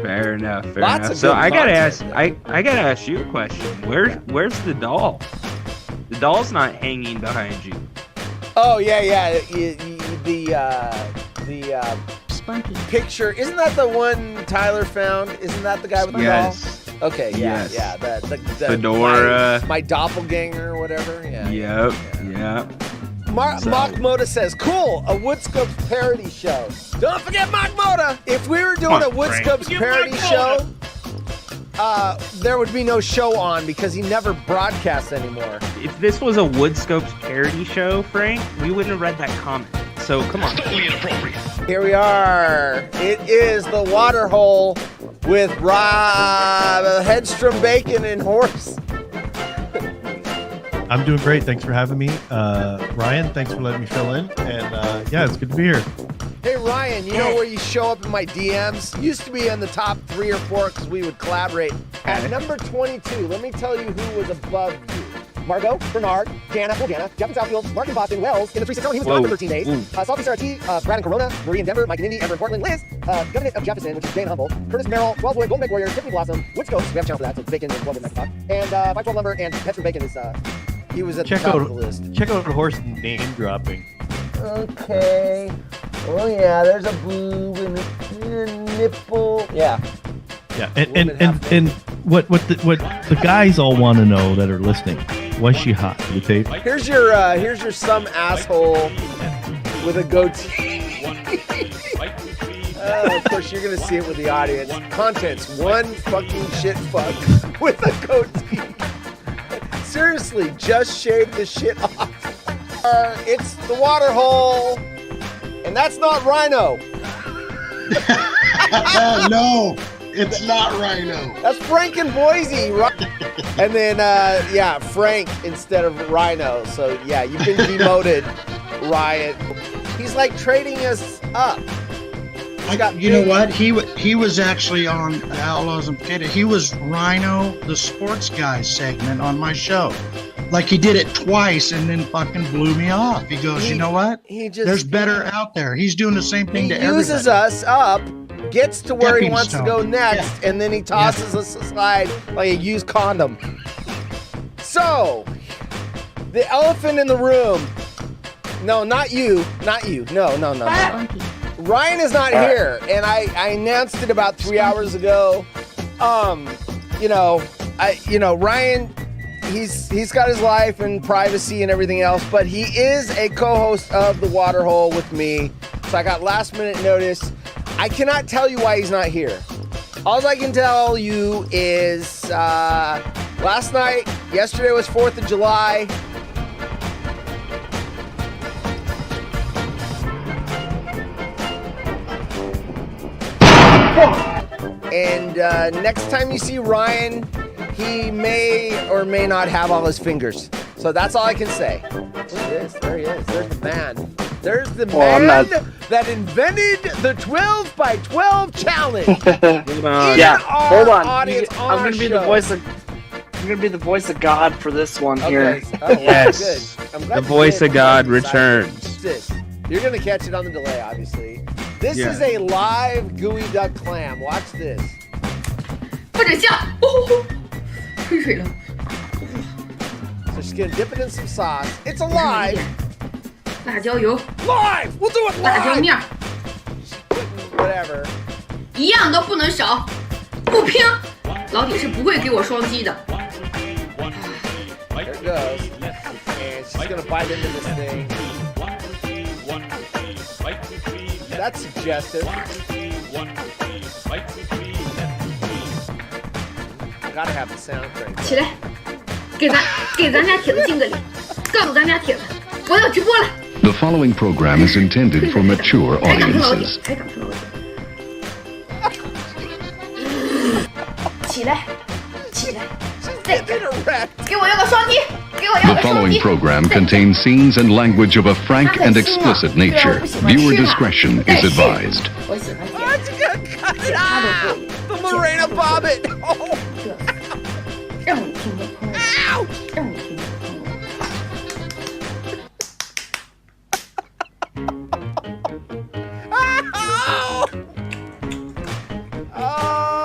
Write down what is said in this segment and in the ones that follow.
Fair enough. Lots of So good I gotta content. ask. I gotta ask you a question. Where's the doll? The doll's not hanging behind you. Oh yeah. The Spunky. picture, isn't that the one Tyler found? Isn't that the guy with the Yes. doll? Okay, yeah, Yes. yeah. The Fedora. my doppelganger or whatever. Yeah. Yep. Yep. So- Mark Moda says, "Cool, a Woodscopes parody show." Don't forget Mark Moda. If we were doing Come a on, Frank. Woodscopes parody show, there would be no show on because he never broadcasts anymore. If this was a Woodscopes parody show, Frank, we wouldn't have read that comment. So come on. Here we are. It is the water hole with Headstrom Bacon and Horse. I'm doing great. Thanks for having me. Ryan, thanks for letting me fill in. And yeah, it's good to be here. Hey Ryan, you know where you show up in my DMs? Used to be in the top 3 or 4 because we would collaborate. At number 22, let me tell you who was above you. Margot, Bernard, Jana, Jeff in Southfield, Mark in Boston, Wells in the 360. He was gone for 13 days. Salty Sarah T, Brad in Corona, Marie in Denver, Mike in Indy, Amber in Portland, Liz, Governor of Jefferson, which is Jane Humble, Curtis Merrill, 12 Wood, Golden Bake Warrior, Tiffany Blossom, Woodscopes, we have a channel for that, so it's Bacon and 12 Wood next talk. And 512 Lumber and Petra Bacon is, he was at the top of the list. Check out Horse name dropping. Okay. Oh yeah, there's a boob and a nipple. Yeah. Yeah, and what the guys all want to know that are listening, was she hot? You tape? Here's your some asshole with a goatee. Of course, you're gonna see it with the audience. Contents: one fucking shit fuck with a goatee. Seriously, just shave the shit off. It's the water hole, and that's not Rhino. No, it's not Rhino. That's Frank and Boise, right? And then, yeah, Frank instead of Rhino. So, yeah, you've been demoted, Riot. He's like trading us up. You know what? He was actually on Outlaws and Potato. He was Rhino, the sports guy segment on my show. Like he did it twice and then fucking blew me off. He goes, you know what? There's better out there. He's doing the same thing to everybody. He uses us up, gets to where he Stepping wants to stone. go next, and then he tosses us aside like a used condom. So, the elephant in the room. No, not you. Not you. No. Spunky. Ryan is not here, and I announced it about 3 hours ago. Ryan, he's got his life and privacy and everything else, but he is a co-host of The Waterhole with me. So I got last minute notice. I cannot tell you why he's not here. All I can tell you is yesterday was 4th of July. And next time you see Ryan, he may or may not have all his fingers. So that's all I can say. Look at this. There he is. There's the man. There's the man that invented the 12 by 12 challenge. Yeah, hold on. I'm gonna be the voice of God for this one here. Yes. Good. I'm glad The you voice did. of God I'm excited. returns. What's this? You're gonna catch it on the delay, obviously. This Yeah. is a live gooey duck clam. Watch this. 不准笑！哦，吹水了。 So she's gonna dip it in some sauce. It's alive. 辣椒油， Live. We'll do it 辣椒 live. 面儿， Whatever. 一样都不能少，不拼，老铁是不会给我双击的。 There it goes. And she's gonna bite into this thing. That's suggestive. Gotta have the sound right. 起来，给咱家帖子敬个礼，告诉咱家帖子，我要直播了。 The following program is intended for mature 才敢说老铁， audiences. 才敢说老铁。起来，起来，再 Get erect. 给我要个双击，给我要 The 个双 following 击。 program contains scenes and language of a frank and explicit nature. Viewer discretion is advised. 我喜欢Oh, it's gonna cut it out. The Lorena Bobbitt. Oh, 让你听的朋友， ow. 让你听的朋友。 Oh.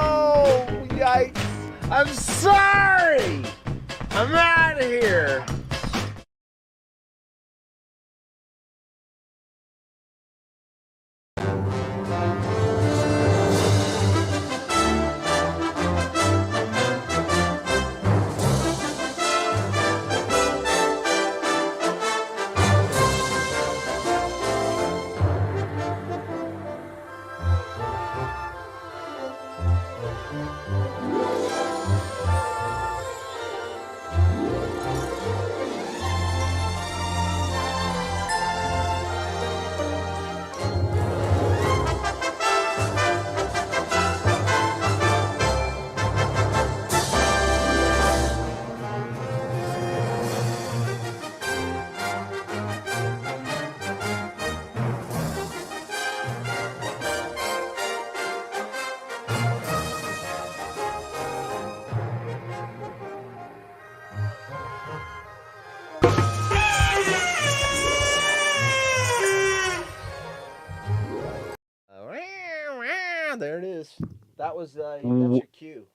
there it is. That was that's your cue.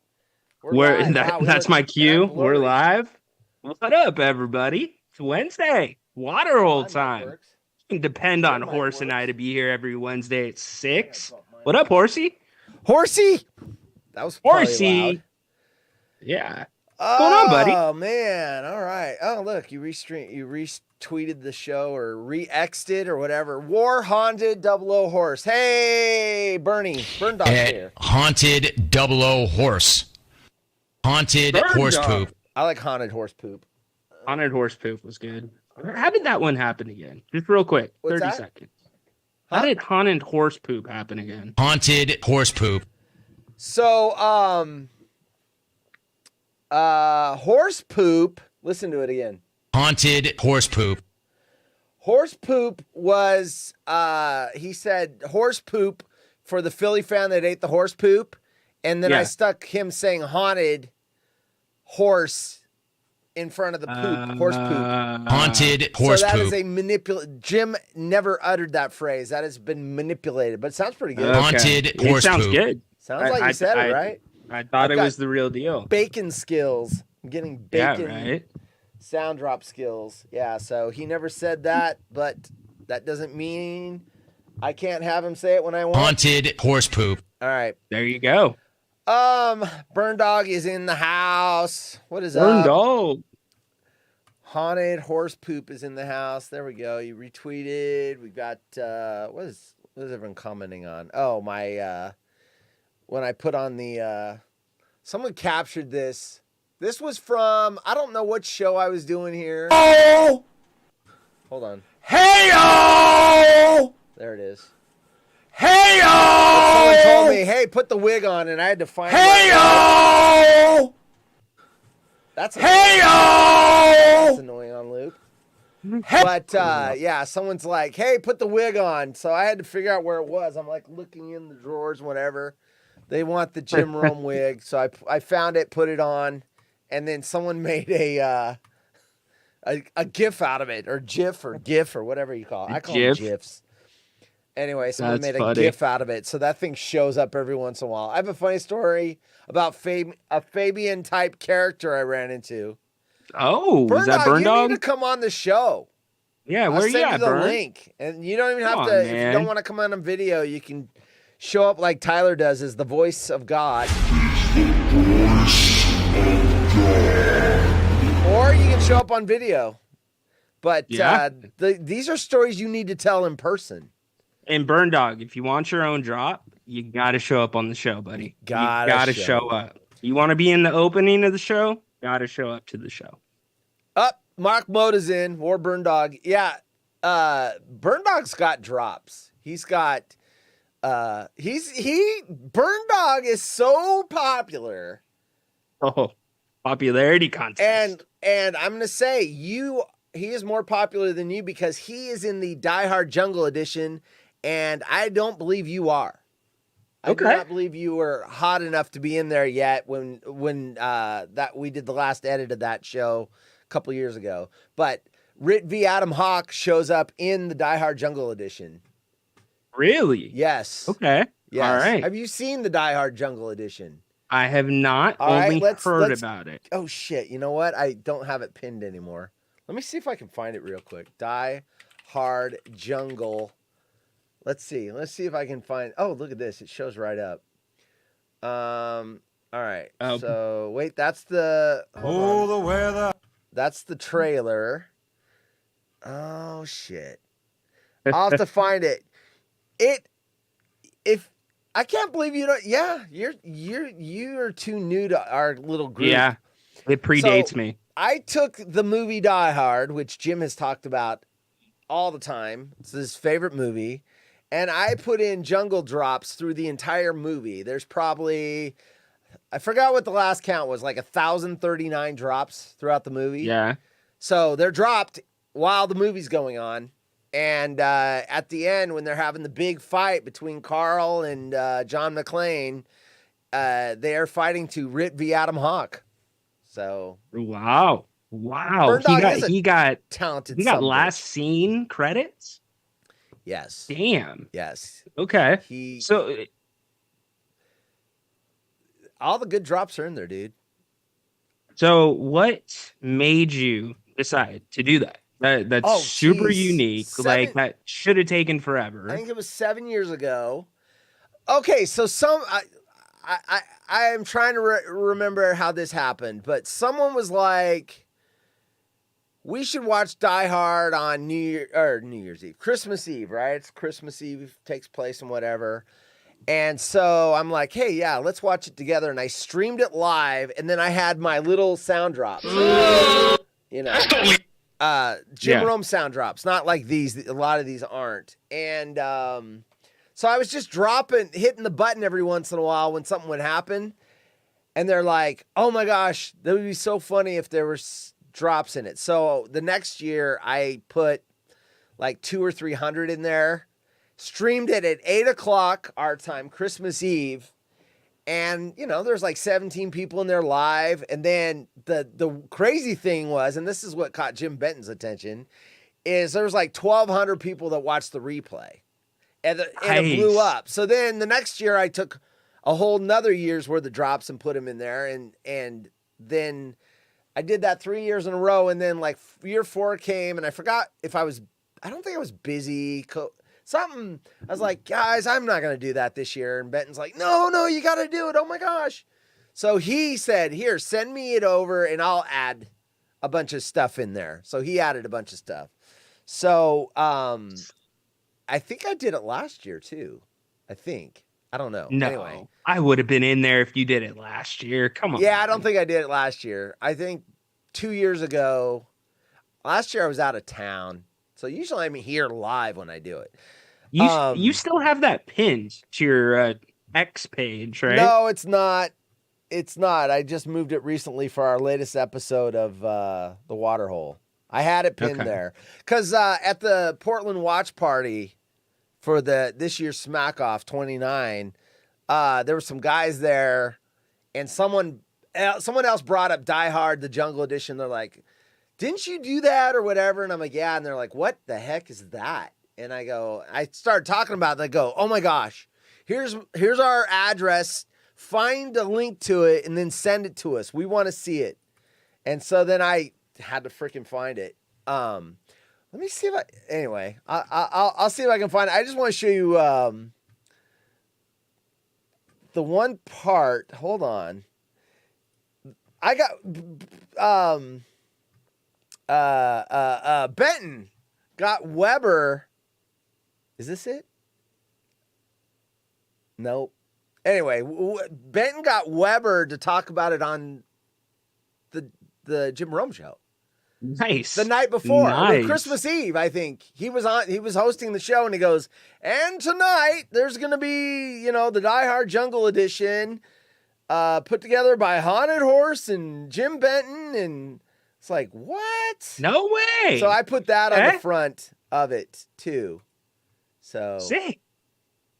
Where live. that, Wow, we that's look my cue. that We're blurry. live. What up, everybody? It's Wednesday. Water hole My mic time. works. You can depend on Your mic Horse and I works. to be here every Wednesday at 6. What up, Horsey? Horsey. That was probably Horsey. loud. Yeah. Oh, going on, buddy? Oh man! All right. Oh look, you retweeted the show or re-xed it or whatever. War haunted 00 horse. Hey, Bernie, Burn Dog here. Haunted 00 horse. Haunted Burn horse Dog. poop. I like haunted horse poop. Haunted horse poop was good. How did that one happen again? Just real quick. What's 30 that? seconds. How did haunted horse poop happen again? Haunted horse poop. So, horse poop. Listen to it again. Haunted horse poop. Horse poop was, he said horse poop for the Philly fan that ate the horse poop. And then I Yeah. stuck him saying haunted horse in front of the poop, horse poop. Haunted horse so that poop. is a Jim never uttered that phrase. That has been manipulated, but it sounds pretty good. Haunted It horse sounds poop. good. Sounds like you said it, right? I thought I've it got- was the real deal. Bacon skills. I'm getting Yeah, bacon right? sound drop skills. Yeah, so he never said that, but that doesn't mean I can't have him say it when I want. Haunted horse poop. All right. There you go. Burn Dog is in the house. What is Burn up? dog. Haunted horse poop is in the house. There we go. You retweeted. We got what is everyone commenting on? Oh, my when I put on the someone captured this. This was from I don't know what show I was doing here. Oh! Hold on. Hey-o! There it is. Hey-o! Someone told me, "Hey, put the wig on," and I had to find Hey-o! That's Hey-o! That's annoying on loop. But yeah, someone's like, "Hey, put the wig on." So I had to figure out where it was. I'm like looking in the drawers, whatever. They want the Jim Rome wig, so I found it, put it on, and then someone made a GIF out of it, or GIF or GIF or whatever you call it. I call them GIF? GIFs. Anyway, someone That's made a funny. GIF out of it, so that thing shows up every once in a while. I have a funny story about a Fabian type character I ran into. Oh, is that Burn you Dog? need to come on the show. Yeah, I'll where you send at, the Burn? link, and you don't even have Come on, to. If you man. don't want to come on video, you can show up like Tyler does as the voice of God, or you can show up on video. But Yeah. these are stories you need to tell in person. And Burn Dog, if you want your own drop, you got to show up on the show, buddy. Gotta you got to show show up. You want to be in the opening of the show? Got to show up to the show. Up, Mark Moda's in, or Burn Dog. Yeah, Burn Dog's got drops. He's got, Burn Dog is so popular. Oh, popularity contest. And I'm gonna say he is more popular than you because he is in the Die Hard Jungle Edition, and I don't believe you are. I do Okay. not believe you were hot enough to be in there yet when that we did the last edit of that show a couple years ago. But Rit v. Adam Hawk shows up in the Die Hard Jungle Edition. Really? Yes. Okay. Yes. All right. Have you seen the Die Hard Jungle Edition? I have not All right, only let's- heard let's- about it. Oh shit! You know what? I don't have it pinned anymore. Let me see if I can find it real quick. Die Hard Jungle. Let's see. Let's see if I can find. Oh, look at this! It shows right up. All right. Oh. So wait, that's the. Hold on. The weather. That's the trailer. Oh shit! I'll have to find it. If I can't believe you don't. Yeah, you're too new to our little group. Yeah, it predates So- me. I took the movie Die Hard, which Jim has talked about all the time. It's his favorite movie. And I put in jungle drops through the entire movie. There's probably, I forgot what the last count was, like 1,039 drops throughout the movie. Yeah. So they're dropped while the movie's going on. And at the end, when they're having the big fight between Carl and John McClane, they are fighting to Rit v. Adam Hawk. So Wow. Burn Dog is a He got talented. he got son of a last bitch. scene credits. Yes. Damn. Yes. Okay. He. So all the good drops are in there, dude. So what made you decide to do that? That's super geez. unique. Like that should have taken forever. I think it was 7 years ago. Okay, so I am trying to remember how this happened, but someone was like, we should watch Die Hard on New Year's Eve, Christmas Eve, right? It's Christmas Eve, takes place and whatever. And so I'm like, hey, yeah, let's watch it together. And I streamed it live, and then I had my little sound drops. You know, Jim Rome sound drops, not like these. A lot of these aren't. And so I was just hitting the button every once in a while when something would happen. And they're like, oh my gosh, that would be so funny if there were drops in it. So the next year I put like 200 or 300 in there, streamed it at 8:00 our time, Christmas Eve. And, you know, there's like 17 people in there live. And then the crazy thing was, and this is what caught Jim Benton's attention, is there was like 1,200 people that watched the replay. And it blew up. So then the next year I took a whole nother year's worth of drops and put them in there. And then I did that 3 years in a row. And then like year 4 came, and I forgot if I don't think I was busy. Something, I was like, guys, I'm not going to do that this year. And Benton's like, no, you got to do it. Oh my gosh. So he said, here, send me it over and I'll add a bunch of stuff in there. So he added a bunch of stuff. So, I think I did it last year too. I don't know. No, anyway, I would have been in there if you did it last year. Come on. Yeah, I don't think I did it last year. I think 2 years ago, last year I was out of town. So usually I'm here live when I do it. You still have that pinned to your X page, right? No, it's not. It's not. I just moved it recently for our latest episode of The Waterhole. I had it pinned there. Because at the Portland watch party for this year's Smack Off 29, there were some guys there, and someone else brought up Die Hard, the Jungle Edition. They're like, didn't you do that or whatever? And I'm like, yeah. And they're like, what the heck is that? And I started talking about it. And I go, oh my gosh, here's our address. Find a link to it and then send it to us. We want to see it. And so then I had to freaking find it. Let me see if I'll see if I can find it. I just want to show you the one part. Hold on. I got Benton got Weber. Is this it? Nope. Anyway, Benton got Weber to talk about it on the Jim Rome show. Nice. The night before, Christmas Eve, I think he was hosting the show, and he goes, and tonight there's going to be, the Die Hard Jungle Edition, put together by Haunted Horse and Jim Benton. And it's like, what? No way. So I put that on the front of it too. So sick.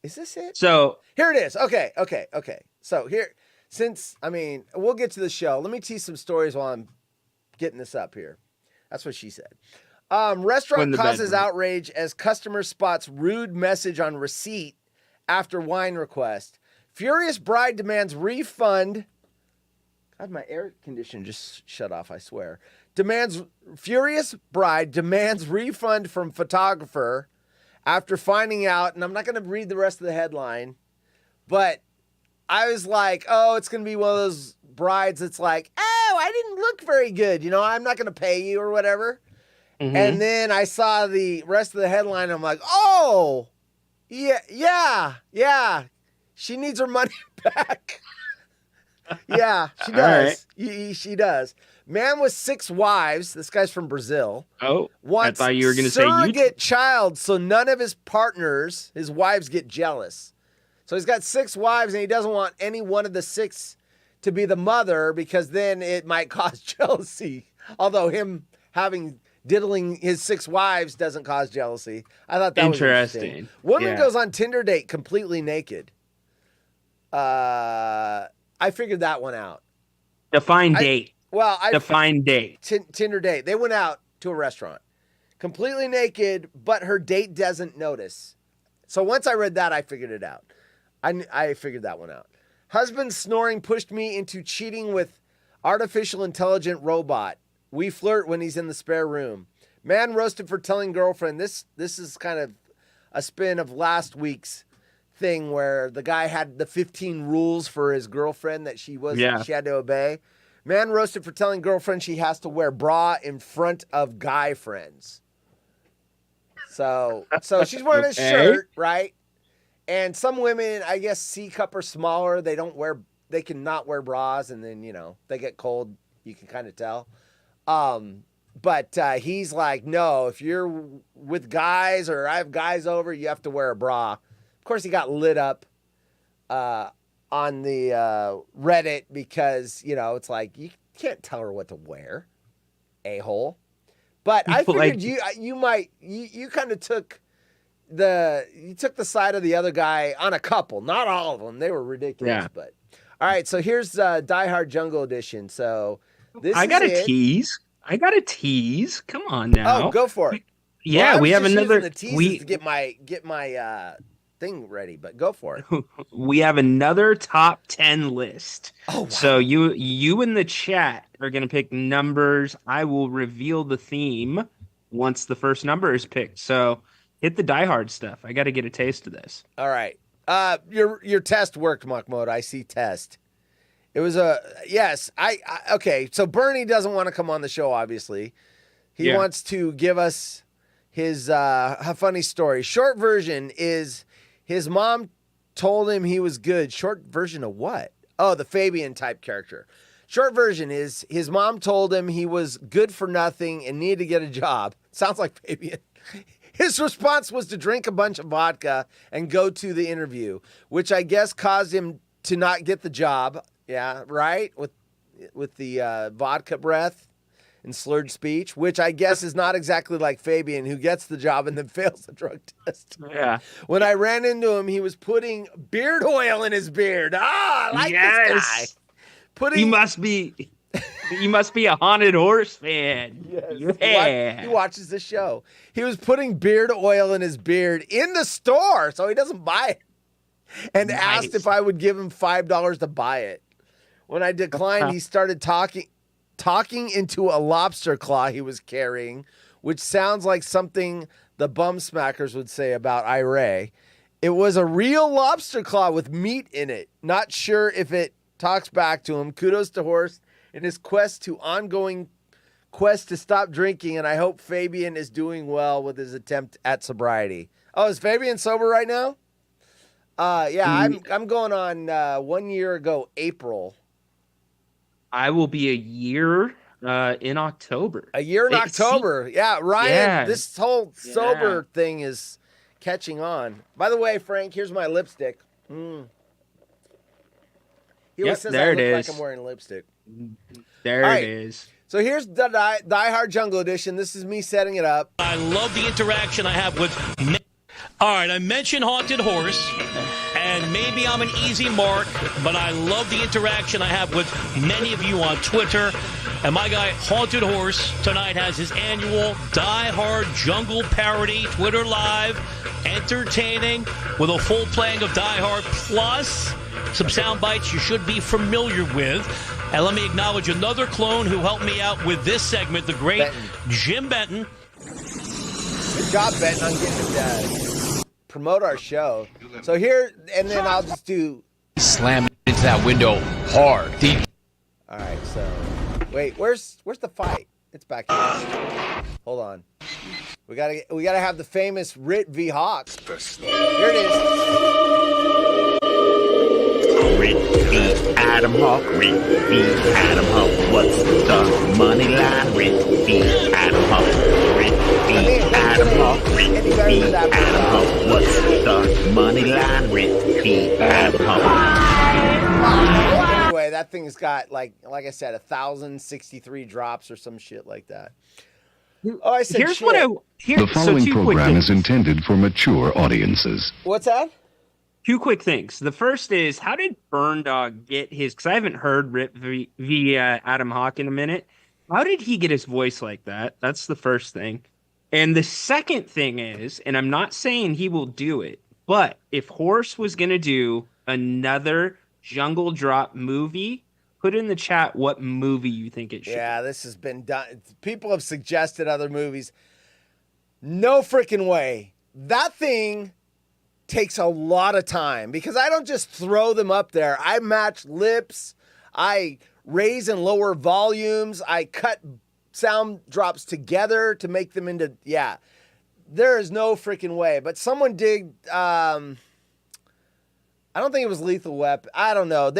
Is this it? So here it is. Okay. So here, we'll get to the show. Let me tease some stories while I'm getting this up here. That's what she said. Restaurant causes outrage as customer spots rude message on receipt after wine request. Furious bride demands refund. God, my air conditioner just shut off, I swear. Furious bride demands refund from photographer after finding out, and I'm not going to read the rest of the headline, but I was like, oh, it's going to be one of those brides that's like, oh, I didn't look very good. I'm not going to pay you or whatever. Mm-hmm. And then I saw the rest of the headline. And I'm like, oh, yeah. She needs her money back. Yeah, she does. Right. She does. Man with 6 wives. This guy's from Brazil. Oh, I thought you were going to say surrogate child, so none of his partners, his wives, get jealous. So he's got 6 wives, and he doesn't want any one of the 6 to be the mother because then it might cause jealousy. Although him diddling his 6 wives doesn't cause jealousy. I thought that was interesting. Woman goes on Tinder date completely naked. I figured that one out. Define date. Define date. Tinder date. They went out to a restaurant, completely naked, but her date doesn't notice. So once I read that, I figured it out. I figured that one out. Husband snoring pushed me into cheating with artificial intelligent robot. We flirt when he's in the spare room. Man roasted for telling girlfriend. This is kind of a spin of last week's thing where the guy had the 15 rules for his girlfriend that she had to obey. Man roasted for telling girlfriend she has to wear bra in front of guy friends. So she's wearing a shirt, right? And some women, I guess, C cup or smaller, they cannot wear bras, and then, they get cold. You can kind of tell. But he's like, no, if you're with guys or I have guys over, you have to wear a bra. Of course, he got lit up on the Reddit because, it's like, you can't tell her what to wear, a-hole. But I figured you kind of took the side of the other guy on a couple, not all of them. They were ridiculous. Yeah. But all right, so here's Die Hard Jungle Edition. So I got a tease. Come on now. Oh, go for it. Yeah, well, we have another. The teases to get my thing ready, but go for it. We have another top 10 list. Oh, wow. So you in the chat are gonna pick numbers. I will reveal the theme once the first number is picked. So hit the Die Hard stuff. I got to get a taste of this. All right. Your test worked, Makmoto. I see test. It was yes. Okay. So Bernie doesn't want to come on the show. Obviously, he wants to give us his a funny story. Short version is his mom told him he was good. Short version of what? Oh, the Fabian type character. Short version is his mom told him he was good for nothing and needed to get a job. Sounds like Fabian. His response was to drink a bunch of vodka and go to the interview, which I guess caused him to not get the job. Yeah, right? With the vodka breath and slurred speech, which I guess is not exactly like Fabian, who gets the job and then fails the drug test. Yeah. When I ran into him, he was putting beard oil in his beard. I like this guy. He must be a Haunted Horse fan. Yes. Yeah. He watches the show. He was putting beard oil in his beard in the store, so he doesn't buy it. And asked if I would give him $5 to buy it. When I declined, he started talking into a lobster claw he was carrying, which sounds like something the bum smackers would say about Iray. It was a real lobster claw with meat in it. Not sure if it talks back to him. Kudos to Horst in his ongoing quest to stop drinking, and I hope Fabian is doing well with his attempt at sobriety. Oh, is Fabian sober right now? I'm going on 1 year ago, April. I will be a year in October. A year in October. Yeah, Ryan, this whole sober thing is catching on. By the way, Frank, here's my lipstick. He always says I look like I'm wearing lipstick. There it is. So here's the Die Hard Jungle Edition. This is me setting it up. I love the interaction I have with... All right, I mentioned Haunted Horse, and maybe I'm an easy mark, but I love the interaction I have with many of you on Twitter. And my guy, Haunted Horse, tonight has his annual Die Hard Jungle parody, Twitter Live, entertaining, with a full playing of Die Hard, plus some sound bites you should be familiar with. And let me acknowledge another clone who helped me out with this segment, the great Jim Benton. Good job, Benton, on getting to promote our show. So here, and then I'll just do... Slam into that window hard. All right, so... Wait, where's the fight? It's back here. Hold on. We gotta have the famous Rit v. Hawk. Here it is. Rit v. Adam Hawk. Rit v. Adam Hawk. What's the money line? Rit v. Adam Hawk. Rit v. Adam Hawk. Rit v. Adam Hawk. What's the money line? Rit v. Adam Hawk. Anyway, that thing's got like I said, 1,063 drops or some shit like that. Oh, I said Here's shit. The following program is intended for mature audiences. What's that? Two quick things. The first is, how did Burn Dog get his... Because I haven't heard Rip v. Adam Hawk in a minute. How did he get his voice like that? That's the first thing. And the second thing is, and I'm not saying he will do it, but if Horse was going to do another jungle drop movie. Put in the chat what movie you think it should Yeah, this has been done. People have suggested other movies. No freaking way. That thing takes a lot of time because I don't just throw them up there. I match lips. I raise and lower volumes. I cut sound drops together to make them into, yeah. There is no freaking way. But someone did, I don't think it was Lethal Weapon. I don't know.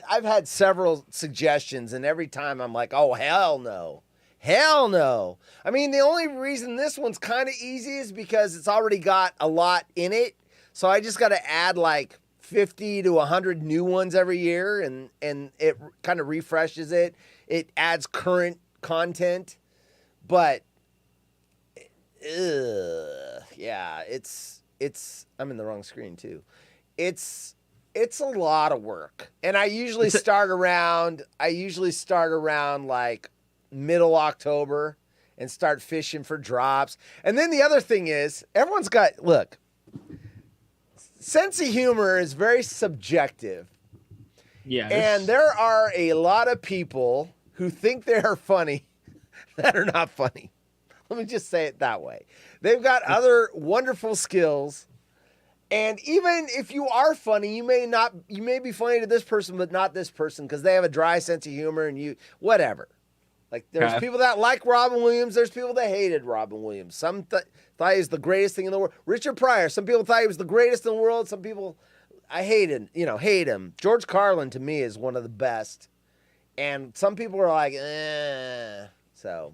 I've had several suggestions, and every time I'm like, oh, hell no. Hell no. I mean, the only reason this one's kind of easy is because it's already got a lot in it. So I just got to add like 50 to 100 new ones every year, and it kind of refreshes it. It adds current content. But, yeah, it's I'm in the wrong screen too. It's a lot of work. And I usually start around like middle October and start fishing for drops. And then the other thing is, everyone's got, look, sense of humor is very subjective. Yeah. And there are a lot of people who think they are funny that are not funny. Let me just say it that way. They've got other wonderful skills. And even if you are funny, you may be funny to this person, but not this person because they have a dry sense of humor and whatever. Like, there's people that like Robin Williams. There's people that hated Robin Williams. Some thought he was the greatest thing in the world. Richard Pryor. Some people thought he was the greatest in the world. Some people, hate him. George Carlin, to me, is one of the best. And some people are like, So.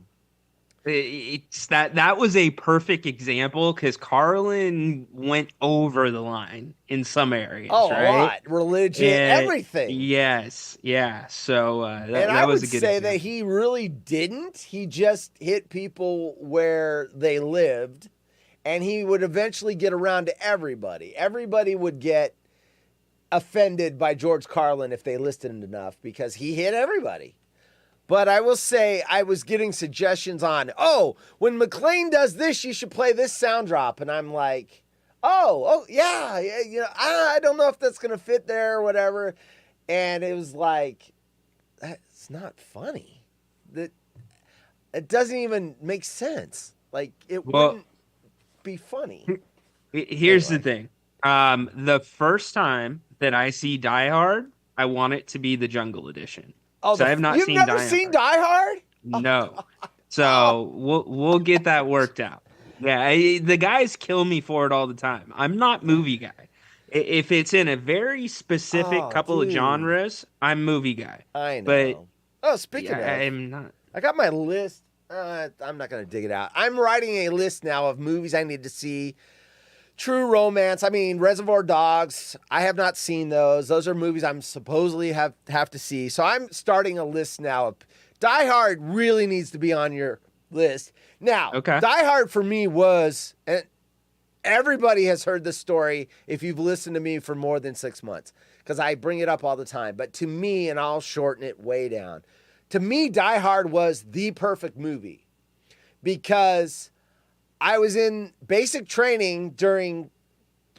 It's that was a perfect example because Carlin went over the line in some areas. Oh, right? a lot. Religion, everything. Yes, yeah. So that was a good. And I would say example. that he really didn't. He just hit people where they lived, and he would eventually get around to everybody. Everybody would get offended by George Carlin if they listened enough because he hit everybody. But I will say I was getting suggestions on, when McClane does this, you should play this sound drop. And I'm like, yeah, I don't know if that's going to fit there or whatever. And it was like, that's not funny. It doesn't even make sense. Like, it wouldn't be funny. Here's the thing. The first time that I see Die Hard, I want it to be the Jungle Edition. Oh, so I have not you've seen never Die seen Hard. Die Hard? No. So we'll get that worked out. Yeah, the guys kill me for it all the time. I'm not movie guy. If it's in a very specific couple of genres, I'm movie guy. I know. But speaking of, I'm not. I got my list. I'm not going to dig it out. I'm writing a list now of movies I need to see. True Romance. I mean, Reservoir Dogs. I have not seen those. Those are movies I'm supposedly have to see. So I'm starting a list now. Die Hard really needs to be on your list. Now, Die Hard for me was, and everybody has heard this story if you've listened to me for more than 6 months, because I bring it up all the time. But to me, and I'll shorten it way down, to me, Die Hard was the perfect movie because I was in basic training during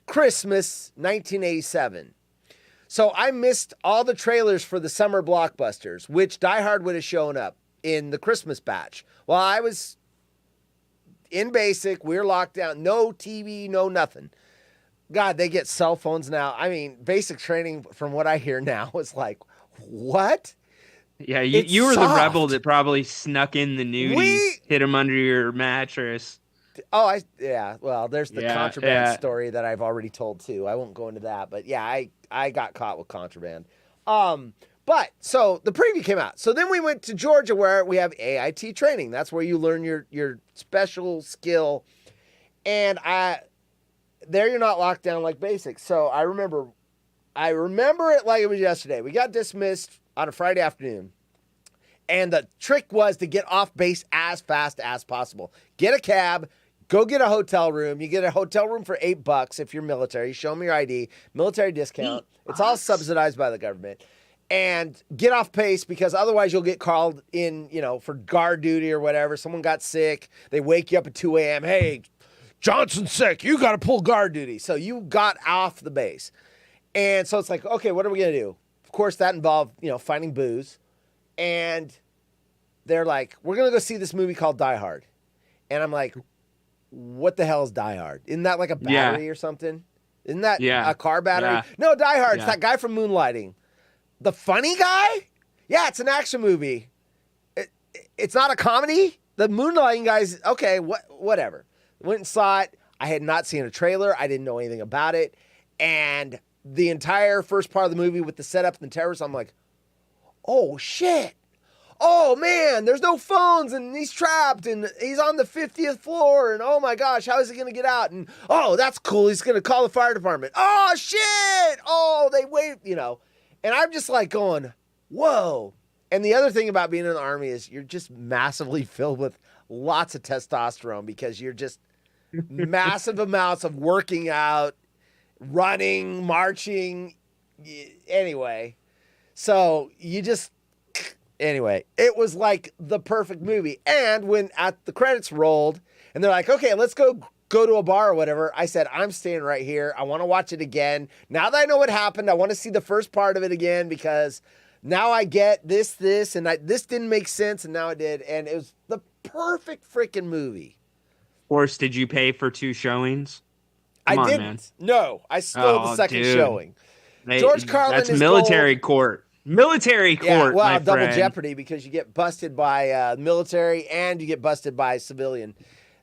Christmas 1987. So I missed all the trailers for the summer blockbusters, which Die Hard would have shown up in the Christmas batch. While I was in basic, we were locked down, no TV, no nothing. God, they get cell phones now. I mean, basic training, from what I hear now, is like, what? Yeah, you were the rebel that probably snuck in the nudies, hid them under your mattress. Oh, well, there's the contraband story that I've already told too. I won't go into that, but yeah, I got caught with contraband. But so the preview came out. So then we went to Georgia where we have AIT training. That's where you learn your special skill. And there you're not locked down like basic. So I remember it like it was yesterday. We got dismissed on a Friday afternoon. And the trick was to get off base as fast as possible. Get a cab, go get a hotel room. You get a hotel room for $8 if you're military. Show them your ID, military discount. It's all subsidized by the government. And get off pace because otherwise you'll get called in, for guard duty or whatever. Someone got sick. They wake you up at 2 a.m. Hey, Johnson's sick. You got to pull guard duty. So you got off the base. And so it's like, okay, what are we going to do? of course, that involved, finding booze. And they're like, we're going to go see this movie called Die Hard. And I'm like, what the hell is Die Hard? Isn't that like a battery or something? Isn't that a car battery? Yeah. No, Die Hard. It's that guy from Moonlighting. The funny guy? Yeah, it's an action movie. It's not a comedy? The Moonlighting guy's, okay, whatever. Went and saw it. I had not seen a trailer. I didn't know anything about it. And the entire first part of the movie with the setup and the terrorists, I'm like, oh, shit. Oh, man, there's no phones, and he's trapped, and he's on the 50th floor, and oh, my gosh, how is he going to get out? And, oh, that's cool. He's going to call the fire department. Oh, shit. Oh, they wait, And I'm just like going, whoa. And the other thing about being in the Army is you're just massively filled with lots of testosterone because you're just massive amounts of working out, running, marching. Anyway, so anyway, it was like the perfect movie. And when at the credits rolled and they're like, okay, let's go to a bar or whatever, I said, I'm staying right here. I want to watch it again. Now that I know what happened, I want to see the first part of it again because now I get this, and this didn't make sense, and now it did. And it was the perfect freaking movie. Of course, did you pay for 2 showings? I didn't. Man. No, I stole the second showing. George Carlin that's is military court. Military court, yeah, well, my double friend. jeopardy because you get busted by military and you get busted by civilian.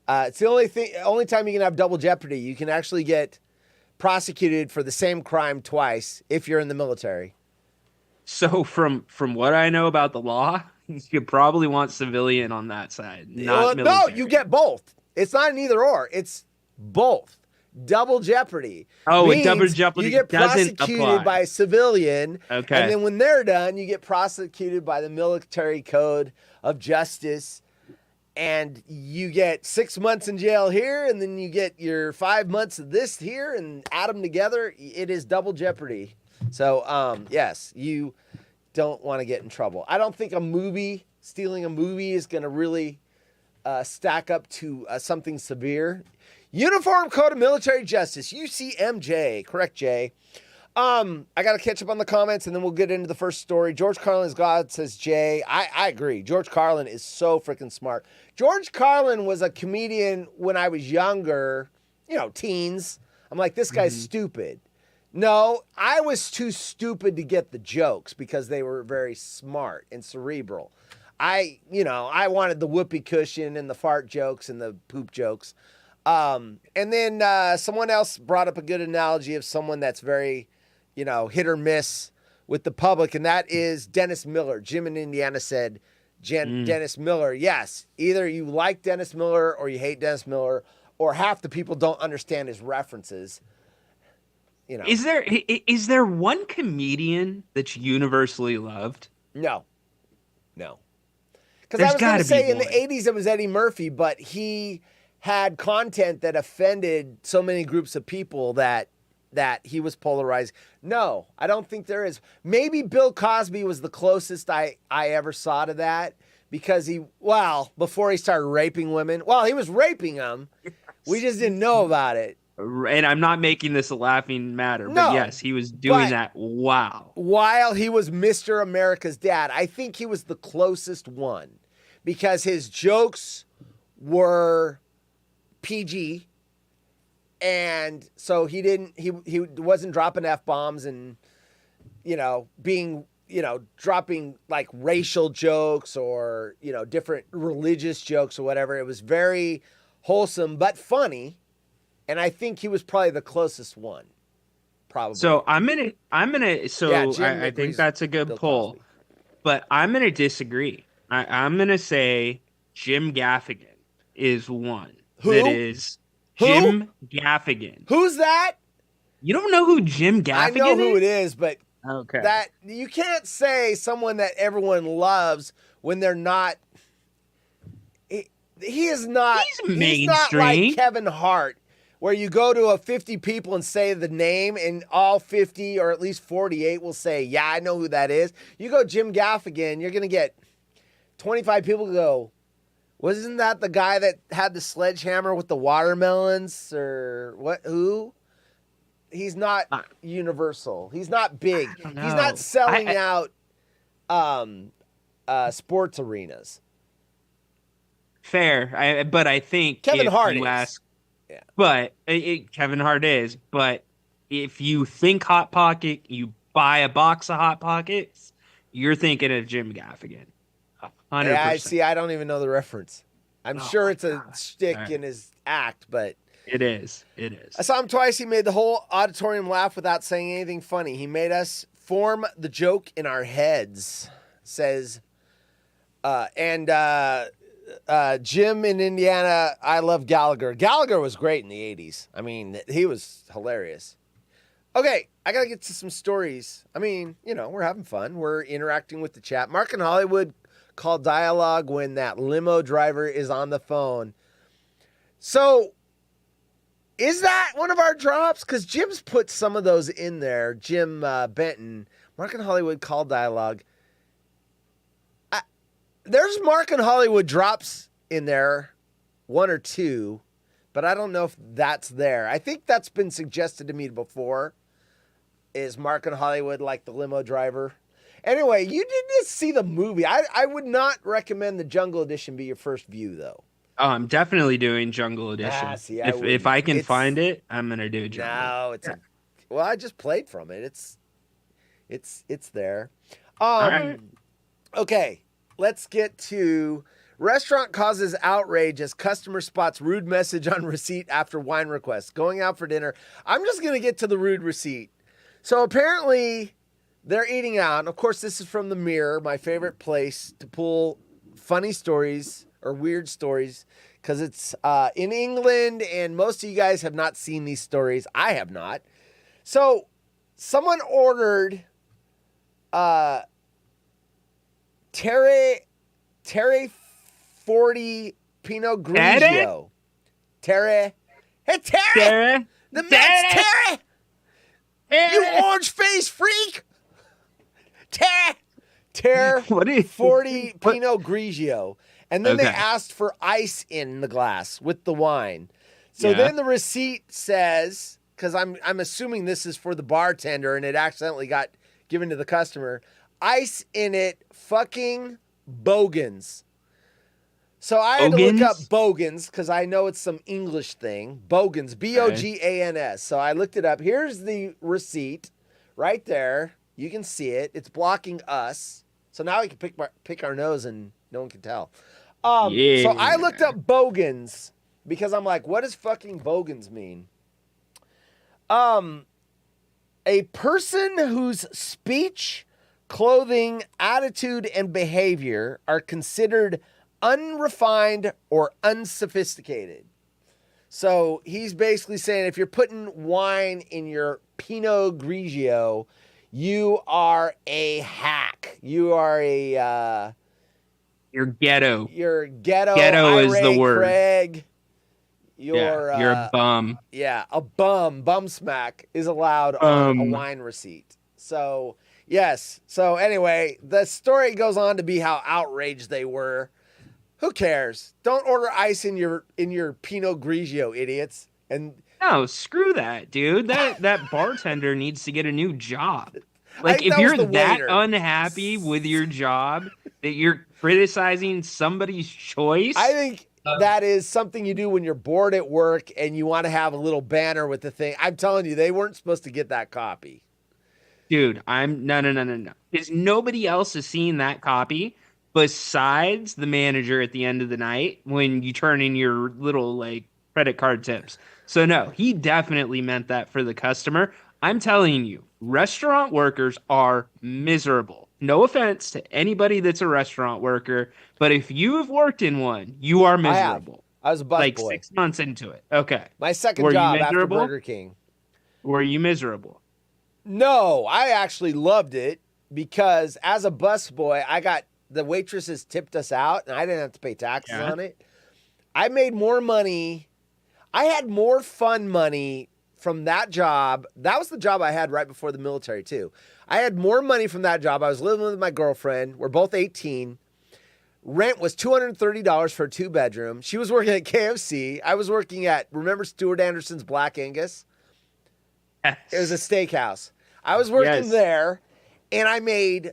It's the only time you can have double jeopardy. You can actually get prosecuted for the same crime twice if you're in the military. So from what I know about the law, you probably want civilian on that side, not military. No, you get both. It's not an either or. It's both. Double jeopardy. Oh, and double jeopardy you get doesn't prosecuted apply. by a civilian. Okay. And then when they're done, you get prosecuted by the military code of justice. And you get 6 months in jail here, and then you get your 5 months of this here, and add them together. It is double jeopardy. So, yes, you don't want to get in trouble. I don't think stealing a movie is going to really stack up to something severe. Uniform Code of Military Justice, UCMJ. Correct, Jay. I got to catch up on the comments, and then we'll get into the first story. George Carlin is God, says Jay. I agree. George Carlin is so freaking smart. George Carlin was a comedian when I was younger, teens. I'm like, this guy's stupid. No, I was too stupid to get the jokes because they were very smart and cerebral. I wanted the whoopee cushion and the fart jokes and the poop jokes. And then someone else brought up a good analogy of someone that's very, hit or miss with the public, and that is Dennis Miller. Jim in Indiana said, Dennis Miller, yes, either you like Dennis Miller or you hate Dennis Miller, or half the people don't understand his references. Is there one comedian that's universally loved? No. Because I was going to say in the 80s it was Eddie Murphy, but he had content that offended so many groups of people that he was polarized. No, I don't think there is. Maybe Bill Cosby was the closest I ever saw to that because before he started raping women. Well, he was raping them. We just didn't know about it. And I'm not making this a laughing matter, but yes, he was doing that. Wow. While he was Mr. America's dad, I think he was the closest one because his jokes were PG. And so he wasn't dropping F-bombs and, dropping like racial jokes or, different religious jokes or whatever. It was very wholesome, but funny. And I think he was probably the closest one. Probably. So I think that's a good pull, Cosby. But I'm going to disagree. I'm going to say Jim Gaffigan is one. Who? That is Jim Gaffigan. Who's that? You don't know who Jim Gaffigan is? I know who it is, but okay. That you can't say someone that everyone loves when they're not. He is not. He's not like Kevin Hart, where you go to 50 people and say the name, and all 50 or at least 48 will say, "Yeah, I know who that is." You go Jim Gaffigan, you're gonna get 25 people go, wasn't that the guy that had the sledgehammer with the watermelons or what? Who? He's not universal. He's not big. He's know. not selling out sports arenas. Fair, but I think Kevin if Hart you is. ask, Yeah. but Kevin Hart is. But if you think Hot Pocket, you buy a box of Hot Pockets, you're thinking of Jim Gaffigan. 100%. Yeah, I see. I don't even know the reference. I'm sure it's a shtick in his act, but it is. It is. I saw him twice. He made the whole auditorium laugh without saying anything funny. He made us form the joke in our heads. Says, Jim in Indiana, I love Gallagher. Gallagher was great in the 80s. I mean, he was hilarious. Okay, I got to get to some stories. I mean, we're having fun. We're interacting with the chat. Mark in Hollywood call dialogue when that limo driver is on the phone. So, is that one of our drops? Because Jim's put some of those in there. Jim Benton, Mark in Hollywood call dialogue. There's Mark in Hollywood drops in there, 1 or 2, but I don't know if that's there. I think that's been suggested to me before. Is Mark in Hollywood like the limo driver? Anyway, you didn't see the movie. I would not recommend the Jungle Edition be your first view, though. Oh, I'm definitely doing Jungle Edition. See, if I can find it, I'm gonna do Jungle. No, well, I just played from it. It's there. All right. Okay, let's get to restaurant causes outrage as customer spots rude message on receipt after wine request. Going out for dinner. I'm just gonna get to the rude receipt. So apparently, they're eating out. And of course, this is from the Mirror, my favorite place to pull funny stories or weird stories, because it's in England, and most of you guys have not seen these stories. I have not. So someone ordered Terre 40 Pinot Grigio. Terre. Hey, Terre! The man's Terre! You orange face freak! Terre 40 Pinot Grigio. And then they asked for ice in the glass with the wine. So then the receipt says, because I'm assuming this is for the bartender and it accidentally got given to the customer, ice in it, fucking Bogans. So I had to look up Bogans because I know it's some English thing. Bogans, Bogans. So I looked it up. Here's the receipt right there. You can see it. It's blocking us. So now we can pick our nose and no one can tell. So I looked up Bogans because I'm like, what does fucking Bogans mean? A person whose speech, clothing, attitude, and behavior are considered unrefined or unsophisticated. So he's basically saying if you're putting wine in your Pinot Grigio, you are a hack. You are a you're ghetto. You're ghetto. Ghetto is the word. Craig. You're a bum. Yeah, a bum. Bum smack is allowed on a wine receipt. So yes. So anyway, the story goes on to be how outraged they were. Who cares? Don't order ice in your Pinot Grigio, idiots. And no, screw that, dude. That bartender needs to get a new job. Like, if that you're was the that waiter. unhappy with your job that you're criticizing somebody's choice, I think that is something you do when you're bored at work and you want to have a little banner with the thing. I'm telling you, they weren't supposed to get that copy. Dude, no. Because nobody else has seen that copy besides the manager at the end of the night when you turn in your little credit card tips. So no, he definitely meant that for the customer. I'm telling you, restaurant workers are miserable. No offense to anybody that's a restaurant worker, but if you have worked in one, you are miserable. I was a bus boy. 6 months into it. Okay. My second job after Burger King. Were you miserable? No, I actually loved it because as a busboy, the waitresses tipped us out and I didn't have to pay taxes on it. I made more money. I had more fun money from that job. That was the job I had right before the military too. I had more money from that job. I was living with my girlfriend. We're both 18. Rent was $230 for a 2-bedroom. She was working at KFC. I was working at, remember Stuart Anderson's Black Angus? Yes. It was a steakhouse. I was working there, and I made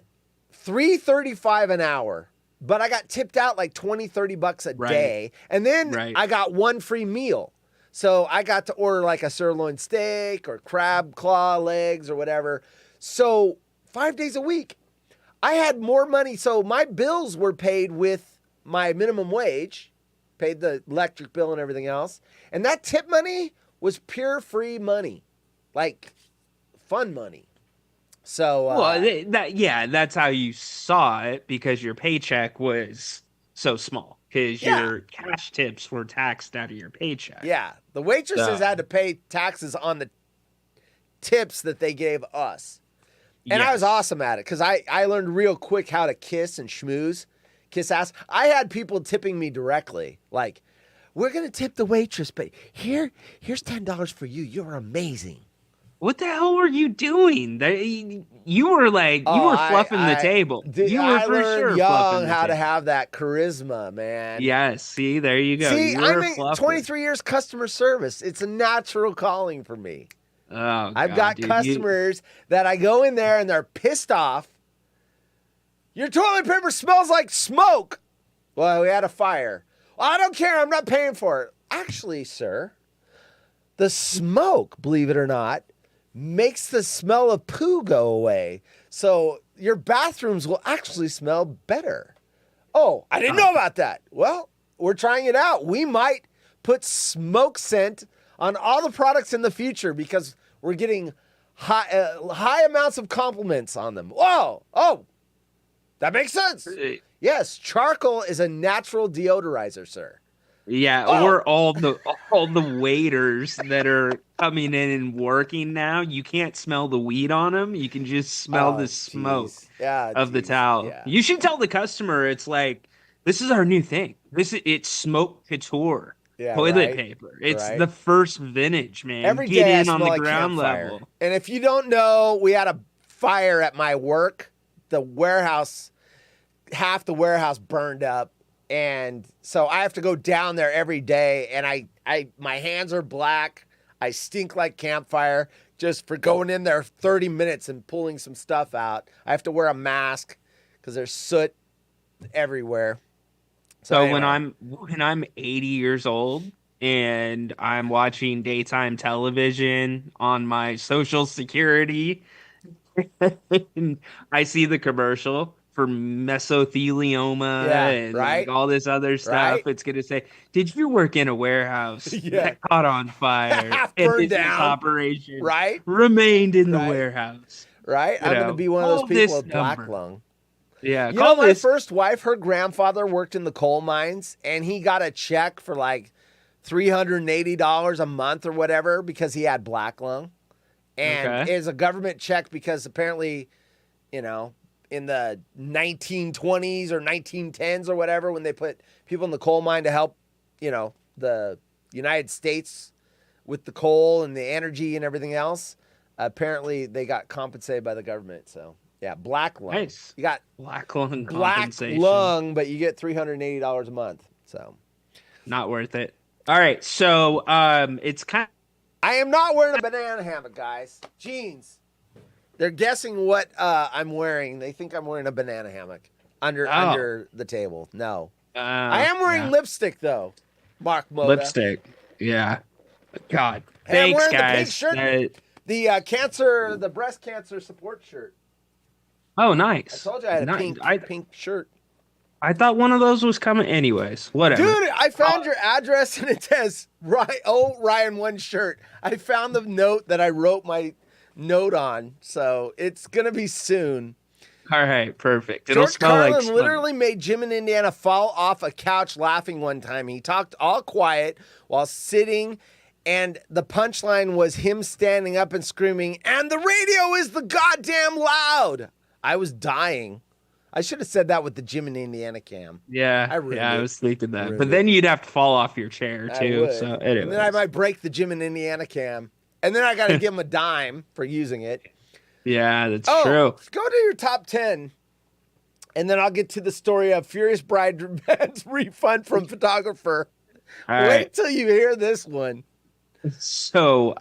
$3.35 an hour, but I got tipped out like $20-$30 a day, and then I got one free meal. So I got to order like a sirloin steak or crab claw legs or whatever. So 5 days a week, I had more money. So my bills were paid with my minimum wage, paid the electric bill and everything else. And that tip money was pure free money, like fun money. So, that's how you saw it, because your paycheck was so small, because your cash tips were taxed out of your paycheck. Yeah. The waitresses had to pay taxes on the tips that they gave us. And I was awesome at it, because I learned real quick how to kiss and schmooze, kiss ass. I had people tipping me directly, like, we're going to tip the waitress, but here's $10 for you. You're amazing. What the hell were you doing? You were fluffing the table. You were I for learned sure young fluffing how the to table. have that charisma, man. Yes, see, there you go. See, you I'm 23 years customer service. It's a natural calling for me. Oh, I've got customers that I go in there and they're pissed off. Your toilet paper smells like smoke. Well, we had a fire. Well, I don't care. I'm not paying for it. Actually, sir, the smoke, believe it or not, makes the smell of poo go away. So your bathrooms will actually smell better. Oh, I didn't know about that. Well, we're trying it out. We might put smoke scent on all the products in the future, because we're getting high amounts of compliments on them. Whoa. Oh, that makes sense. Yes, charcoal is a natural deodorizer, sir. Yeah, or all the waiters that are coming in and working now, you can't smell the weed on them. You can just smell the smoke of the towel. Yeah. You should tell the customer, it's like, this is our new thing. It's smoke couture. Toilet paper. It's the first vintage, man. Every Get day in I on smell the like ground campfire. level. And if you don't know, we had a fire at my work. The warehouse, half the warehouse burned up. And so I have to go down there every day, and my hands are black. I stink like campfire just for going in there 30 minutes and pulling some stuff out. I have to wear a mask because there's soot everywhere. So anyway, when I'm 80 years old and I'm watching daytime television on my Social Security, and I see the commercial for mesothelioma and like all this other stuff, it's going to say, did you work in a warehouse that caught on fire burned down, operation remained in the warehouse? Right? I'm going to be one of those people with black lung. Yeah. You know, my first wife, her grandfather worked in the coal mines, and he got a check for like $380 a month or whatever because he had black lung. And it was a government check because apparently, you know, in the 1920s or 1910s or whatever, when they put people in the coal mine to help, you know, the United States with the coal and the energy and everything else, apparently they got compensated by the government. So, yeah, black lung. Nice. You got black lung compensation. Black lung, but you get $380 a month. So, not worth it. All right. So, it's kind of. I am not wearing a banana hammock, guys. Jeans. They're guessing what I'm wearing. They think I'm wearing a banana hammock under the table. No. I am wearing lipstick, though, Mark Moda. Lipstick. Yeah. God. Hey, Thanks, I'm wearing guys. The pink shirt. The breast cancer support shirt. Oh, nice. I told you I had a pink shirt. I thought one of those was coming anyways. Whatever. Dude, I found your address and it says, Ryan, one shirt. I found the note that I wrote my note on. So it's going to be soon. All right, perfect. It'll George smell Carlin like literally made Jim in Indiana fall off a couch laughing one time. He talked all quiet while sitting, and the punchline was him standing up and screaming, and the radio is the goddamn loud. I was dying. I should have said that with the Jim in Indiana cam. Yeah, I was thinking that. But then you'd have to fall off your chair, too. So and then I might break the Jim in Indiana cam. And then I got to give him a dime for using it. Yeah, that's true. Go to your top 10. And then I'll get to the story of Furious Bride's refund from photographer. All right. Wait till you hear this one. So,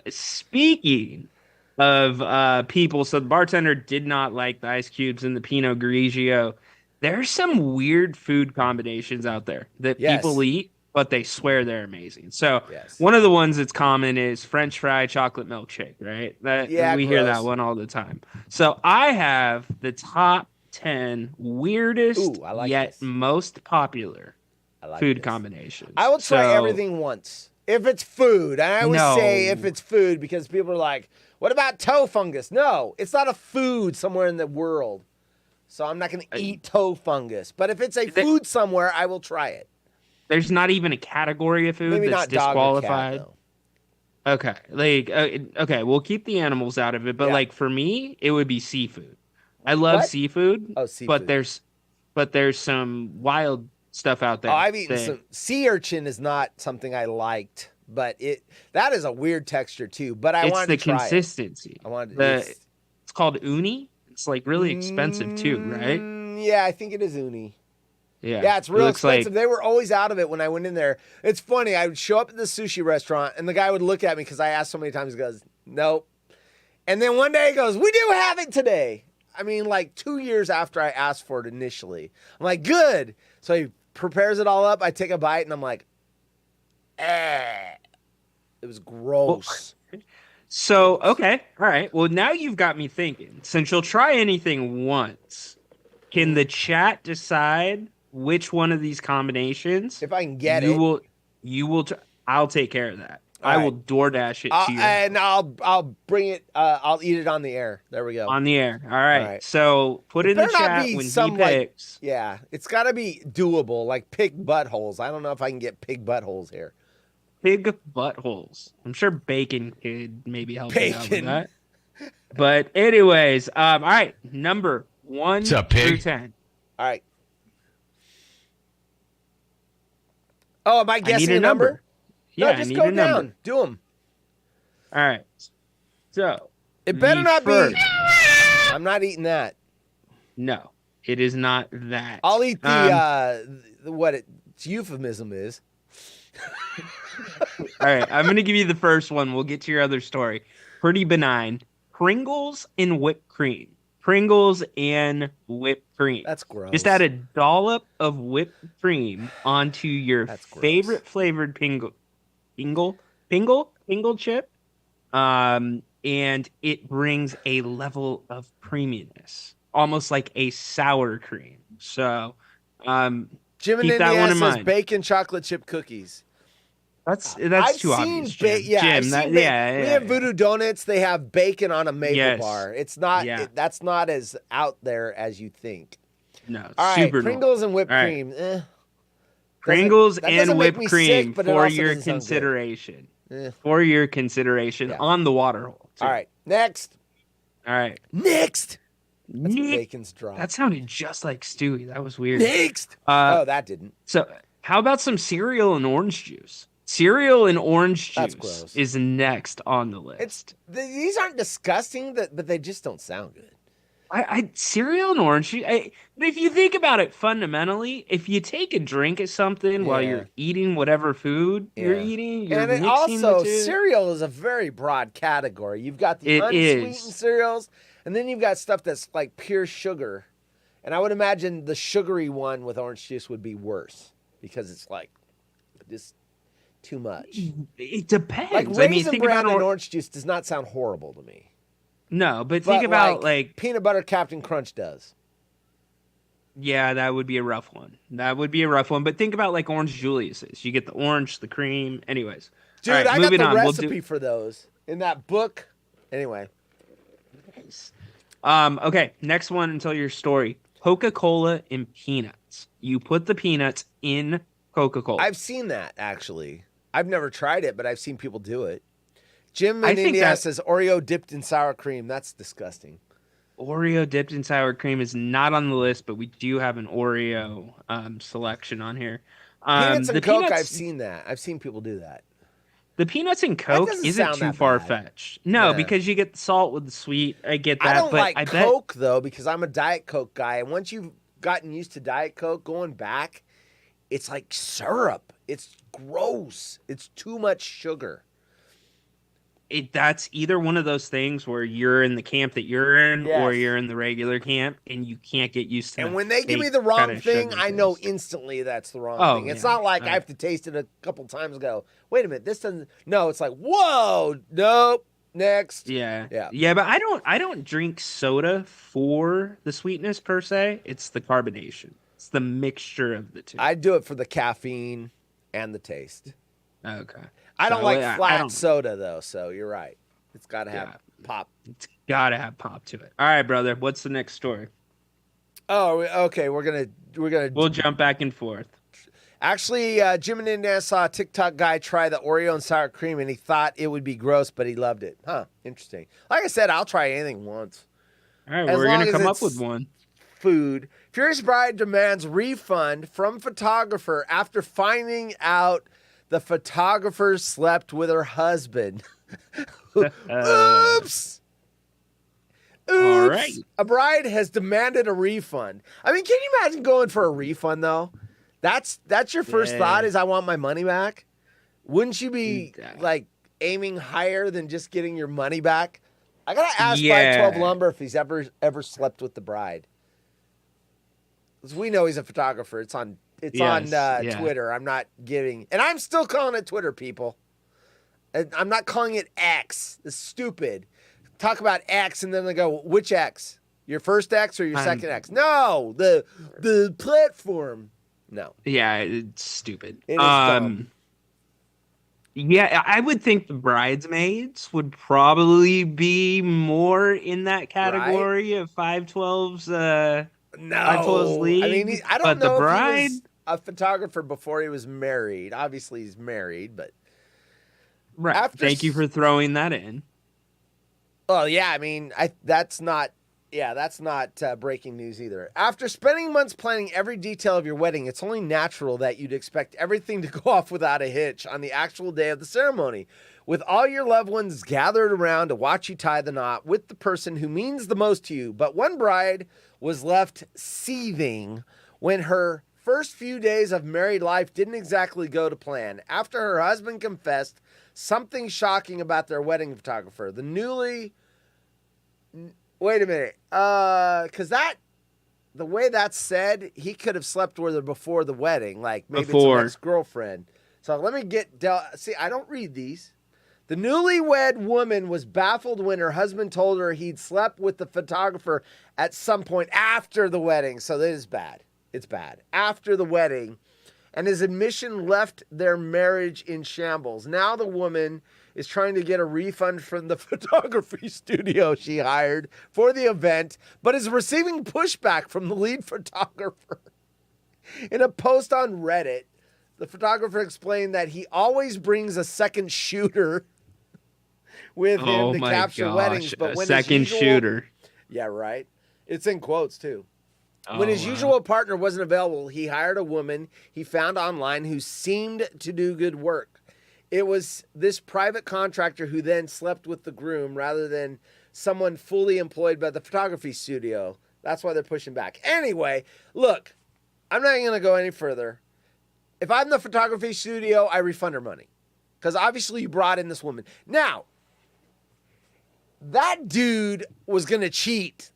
speaking of people, so the bartender did not like the ice cubes in the Pinot Grigio. There's some weird food combinations out there that Yes. people eat, but they swear they're amazing. So, Yes. one of the ones that's common is French fry chocolate milkshake, right? We hear that gross. one all the time. So, I have the top 10 weirdest Ooh, I like yet this. most popular I like food this. combinations. I will try So- everything once. If it's food, and I always No. say if it's food because people are like, what about toe fungus? No, it's not a food somewhere in the world. So I'm not going to eat toe fungus. But if it's a food somewhere, I will try it. There's not even a category of food Maybe that's not dog or cat, disqualified. though. Okay, okay, we'll keep the animals out of it, but Yeah. like for me, it would be seafood. I love What? seafood, Oh, seafood. but there's some wild stuff out there. Oh, I've eaten that- some. Sea urchin is not something I liked, but that is a weird texture too. But I It's wanted the to try consistency. I wanted It's called uni. It's like really expensive too, right? Yeah, I think it is uni. Yeah, Yeah, it's it real looks like- expensive. They were always out of it when I went in there. It's funny. I would show up at the sushi restaurant, and the guy would look at me because I asked so many times. He goes, "Nope." And then one day he goes, "We do have it today." I mean, like 2 years after I asked for it initially. I'm like, "Good." So he prepares it all up. I take a bite, and I'm like, "Eh." It was gross. So, okay, all right. Well, now you've got me thinking. Since you'll try anything once, can the chat decide which one of these combinations? If I can get you it. will. You will. I'll take care of that. All I right. will DoorDash it to you And I'll bring it. I'll eat it on the air. There we go. on the air. All right. All right. So put in the better not chat be when he some, like- picks. Yeah, it's got to be doable, like pig buttholes. I don't know if I can get pig buttholes here. Pig buttholes. I'm sure bacon could maybe help you out with Bacon. that. But anyways, all right. Number 1 What's up, through pig? 10. All right. Oh, am I I guessing need a number. No, Yeah, I just need go a number. down. Do them. All right. So It better the not first- be. I'm not eating that. No, it is not that. I'll eat what its euphemism is. All right, I'm gonna give you the first one. We'll get to your other story. Pretty benign. Pringles and whipped cream. Pringles and whipped cream. That's gross. Just add a dollop of whipped cream onto your That's gross. favorite flavored pingle chip, and it brings a level of creaminess, almost like a sour cream. So, Jim and keep that Indiana one in says mind. bacon chocolate chip cookies. that's I've too seen obvious, Jim. Jim. I've That- seen yeah, we yeah, have yeah. Voodoo Donuts. They have bacon on a maple Yes. bar. It's not. Yeah. That's not as out there as you think. No, All right, super normal. Pringles and whipped All right. cream. Pringles that doesn't and make whipped me cream sick, but it for also your doesn't sound good. consideration. Eh. For your consideration Yeah. on the water hole. too. All right, next. All right. Next. That's Nick- bacon's drop. That sounded just like Stewie. That was weird. Next. Uh, Oh, that didn't. So, how about some cereal and orange juice? Cereal and orange That's juice gross. is next on the list. These aren't disgusting, but they just don't sound good. Cereal and orange juice. But if you think about it fundamentally, if you take a drink of something while Yeah. you're eating whatever food you're Yeah. eating, you're And it mixing also, the two. cereal is a very broad category. You've got the It unsweetened is. cereals, and then you've got stuff that's like pure sugar. And I would imagine the sugary one with orange juice would be worse because it's like just too much. It depends. Like I mean, Raisin think Bran about and orange juice does not sound horrible to me. No, but think about like peanut butter Captain Crunch does. yeah, that would be a rough one. That would be a rough one. But think about like Orange Julius's. You get the orange, the cream. Anyways, Dude, All right, I got moving the on. We'll recipe do- for those in that book. Anyway, Okay, next one until your story. Coca-Cola and peanuts. You put the peanuts in Coca-Cola. I've seen that actually. I've never tried it, but I've seen people do it. Jim I in think India that- says Oreo dipped in sour cream. That's disgusting. Oreo dipped in sour cream is not on the list, but we do have an Oreo selection on here. Peanuts the and Coke, peanuts- I've seen that. I've seen people do that. The peanuts and Coke doesn't isn't sound too that far bad. fetched. No, Yeah. because you get the salt with the sweet. I get that, I don't but like I bet Coke though because I'm a Diet Coke guy, and once you've gotten used to Diet Coke, going back, it's like syrup. It's gross. It's too much sugar. that's either one of those things where you're in the camp that you're in, or Yes. you're in the regular camp, and you can't get used to. And when they give me fake the wrong kinda thing, sugar I know taste. instantly that's the wrong Oh, thing. It's yeah. not like I have to taste it a couple times and go, wait a minute, this doesn't. No, it's like, whoa, nope, next. Yeah. Yeah. Yeah, but I don't drink soda for the sweetness per se. It's the carbonation. It's the mixture of the two. I do it for the caffeine and the taste. Okay. I don't So, like I flat don't- soda though, so you're right. It's got to have pop. It's gotta have pop to it. All right, brother. What's the next story? Oh, okay. We're gonna We'll jump back and forth. Actually, Jim and Indiana saw a TikTok guy try the Oreo and sour cream, and he thought it would be gross, but he loved it. Huh? Interesting. Like I said, I'll try anything once. All right, As we're long gonna as come up it's with one. Food. Furious Bride demands refund from photographer after finding out the photographer slept with her husband. Oops. All right. A bride has demanded a refund. I mean, can you imagine going for a refund though? That's your first Yeah. thought is I want my money back. Wouldn't you be Yeah. like aiming higher than just getting your money back? I gotta ask Yeah. 512 Lumber if he's ever slept with the bride. 'Cause we know he's a photographer. It's on Yes, yeah. Twitter. I'm not giving, and I'm still calling it Twitter, people. And I'm not calling it X. It's stupid. Talk about X, and then they go, which X? Your first X or your second X? No, the platform. No. Yeah, it's stupid. It is dumb. Yeah, I would think the bridesmaids would probably be more in that category of 512's No, 512's league. I mean, I don't but know the if bride, he was a photographer before he was married. Obviously, he's married, but right. after Thank you for throwing that in. well, yeah. I mean, that's not breaking news either. After spending months planning every detail of your wedding, it's only natural that you'd expect everything to go off without a hitch on the actual day of the ceremony. With all your loved ones gathered around to watch you tie the knot with the person who means the most to you. But one bride was left seething when her first few days of married life didn't exactly go to plan. After her husband confessed something shocking about their wedding photographer, the newly... Wait a minute. Because the way that's said, he could have slept with her before the wedding. Like maybe Before. it's an ex-girlfriend. So let me see, I don't read these. The newlywed woman was baffled when her husband told her he'd slept with the photographer at some point after the wedding. So this is bad. It's bad. After the wedding. And his admission left their marriage in shambles. Now the woman is trying to get a refund from the photography studio she hired for the event, but is receiving pushback from the lead photographer. In a post on Reddit, the photographer explained that he always brings a second shooter with him to capture weddings, but when second his usual, shooter. yeah, right. It's in quotes too. When Oh, his wow. usual partner wasn't available, he hired a woman he found online who seemed to do good work. It was this private contractor who then slept with the groom rather than someone fully employed by the photography studio. That's why they're pushing back. Anyway, look, I'm not going to go any further. If I'm the photography studio, I refund her money. Because obviously you brought in this woman. Now, that dude was going to cheat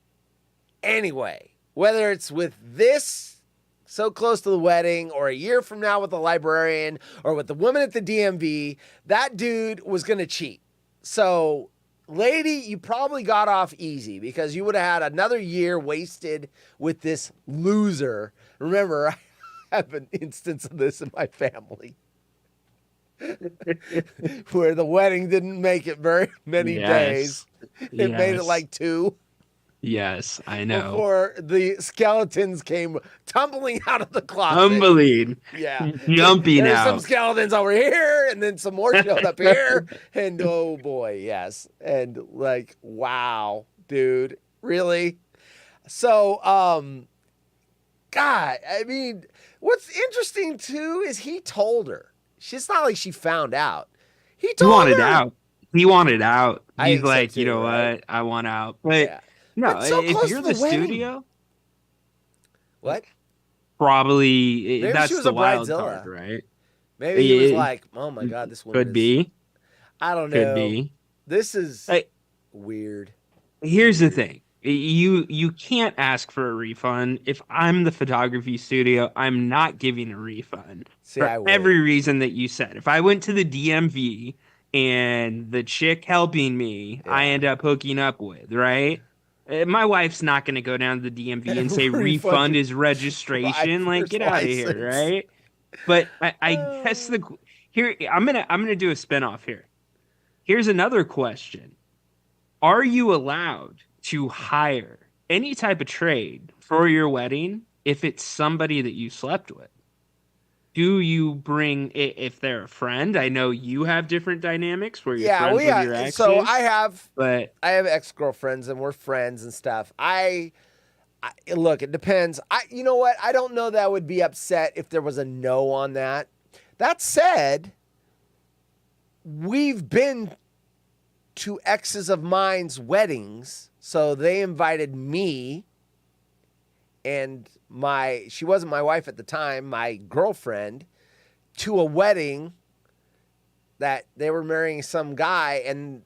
anyway. Whether it's with this so close to the wedding or a year from now with the librarian or with the woman at the DMV, that dude was going to cheat. So, lady, you probably got off easy because you would have had another year wasted with this loser. Remember, I have an instance of this in my family where the wedding didn't make it very many days. It made it like 2. Yes, I know. Before the skeletons came tumbling out of the closet. Tumbling. Yeah. Jumping There's out. some skeletons over here, and then some more showed up here. And oh boy, yes. And like, wow, dude. Really? So, God, I mean, what's interesting too is he told her. It's not like she found out. He told wanted her. out. He wanted out. I He's think so like, too, you know right? what? I want out. But Yeah. no, But so if close you're to the the wedding. studio, What? probably Maybe that's she was the a wild bridezilla. card, right? Maybe he was Yeah. like, oh my God, this woman Could is- be. I don't know. Could be. This is Like, weird. here's the thing. You can't ask for a refund. If I'm the photography studio, I'm not giving a refund See, I for would. every reason that you said. If I went to the DMV and the chick helping me, I end up hooking up with, right? My wife's not going to go down to the DMV and say refund his registration. Like, get out of here, right? But I guess here I'm gonna do a spinoff here. Here's another question. Are you allowed to hire any type of trade for your wedding if it's somebody that you slept with? Do you bring, if they're a friend? I know you have different dynamics where you're friends with your exes. So I have ex-girlfriends and we're friends and stuff. I look, it depends. You know what? I don't know that I would be upset if there was a no on that. That said, we've been to exes of mine's weddings. So they invited me and she wasn't my wife at the time, my girlfriend, to a wedding that they were marrying some guy, and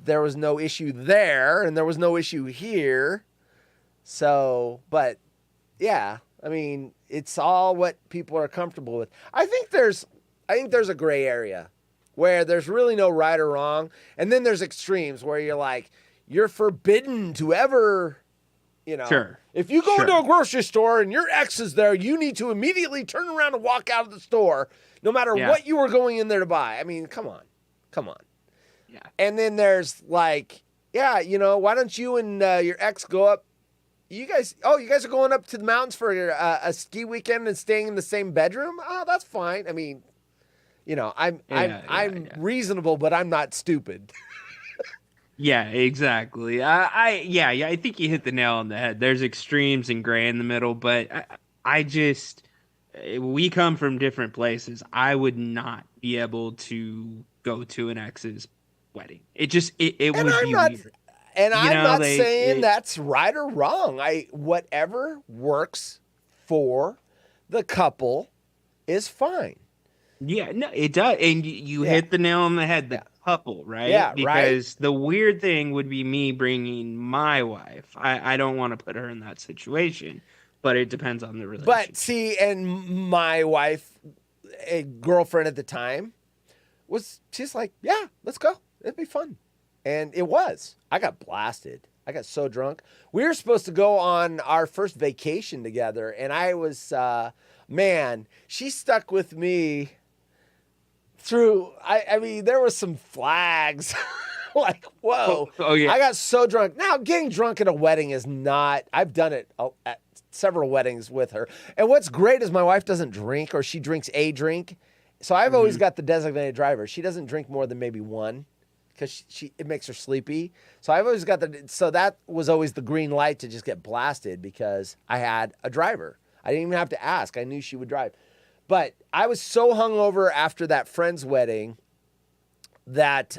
there was no issue there and there was no issue here. So, but yeah, I mean, it's all what people are comfortable with. I think there's a gray area where there's really no right or wrong. And then there's extremes where you're like, you're forbidden to ever, Sure. If you go into a grocery store and your ex is there, you need to immediately turn around and walk out of the store, no matter what you were going in there to buy. I mean, come on. Yeah. And then there's like, why don't you and your ex go up? You guys are going up to the mountains for a ski weekend and staying in the same bedroom? Oh, that's fine. I mean, I'm reasonable, but I'm not stupid. Yeah, exactly. I think you hit the nail on the head. There's extremes and gray in the middle, but we come from different places. I would not be able to go to an ex's wedding. It would be weird. And I'm not saying that's right or wrong. Whatever works for the couple is fine. Yeah, no, it does. And you hit the nail on the head. The couple, right? Yeah, because the weird thing would be me bringing my wife. I don't want to put her in that situation, but it depends on the relationship. But see, and my wife, a girlfriend at the time, she's like, yeah, let's go. It'd be fun. And it was. I got blasted. I got so drunk. We were supposed to go on our first vacation together, and I was, she stuck with me through, I mean, there was some flags. Like, whoa. Oh, yeah. I got so drunk. Now, getting drunk at a wedding is not, I've done it at several weddings with her. And what's great is my wife doesn't drink, or she drinks a drink. So I've always got the designated driver. She doesn't drink more than maybe one, because it makes her sleepy. So I've always got so that was always the green light to just get blasted, because I had a driver. I didn't even have to ask. I knew she would drive. But I was so hungover after that friend's wedding that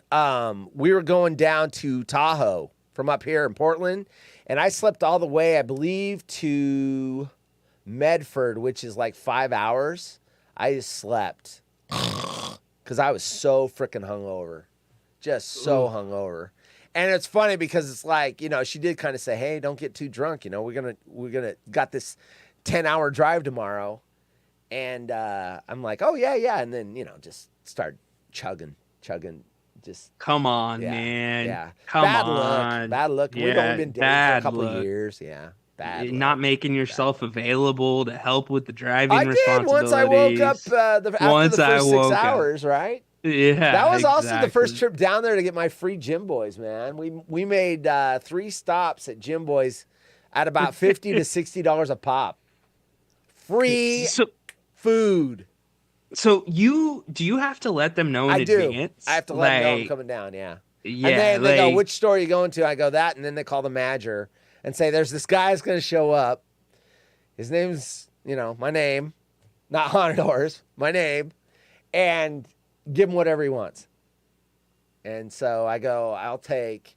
we were going down to Tahoe from up here in Portland. And I slept all the way, I believe, to Medford, which is like 5 hours. I just slept because I was so freaking hungover. Just so hungover. And it's funny because it's like, she did kind of say, hey, don't get too drunk. We're gonna got this 10-hour drive tomorrow. And I'm like, oh, yeah. And then, just start chugging. Just come on, man. Yeah. Come on. Bad luck. Yeah, We've only been dating for a couple of years. Yeah. Bad luck. Not making yourself available to help with the driving I responsibilities. did once I woke up after the first 6 hours, right? Yeah, that was also the first trip down there to get my free Jim Boys, man. We made 3 stops at Jim Boys at about $50 to $60 a pop. Free food. So do you have to let them know in advance? I have to let them know I'm coming down, yeah. Yeah. And then they go, which store are you going to? I go, that, and then they call the manager and say, there's this guy that's going to show up. His name's, my name, not Haunted Horse, my name, and give him whatever he wants. And so I go, I'll take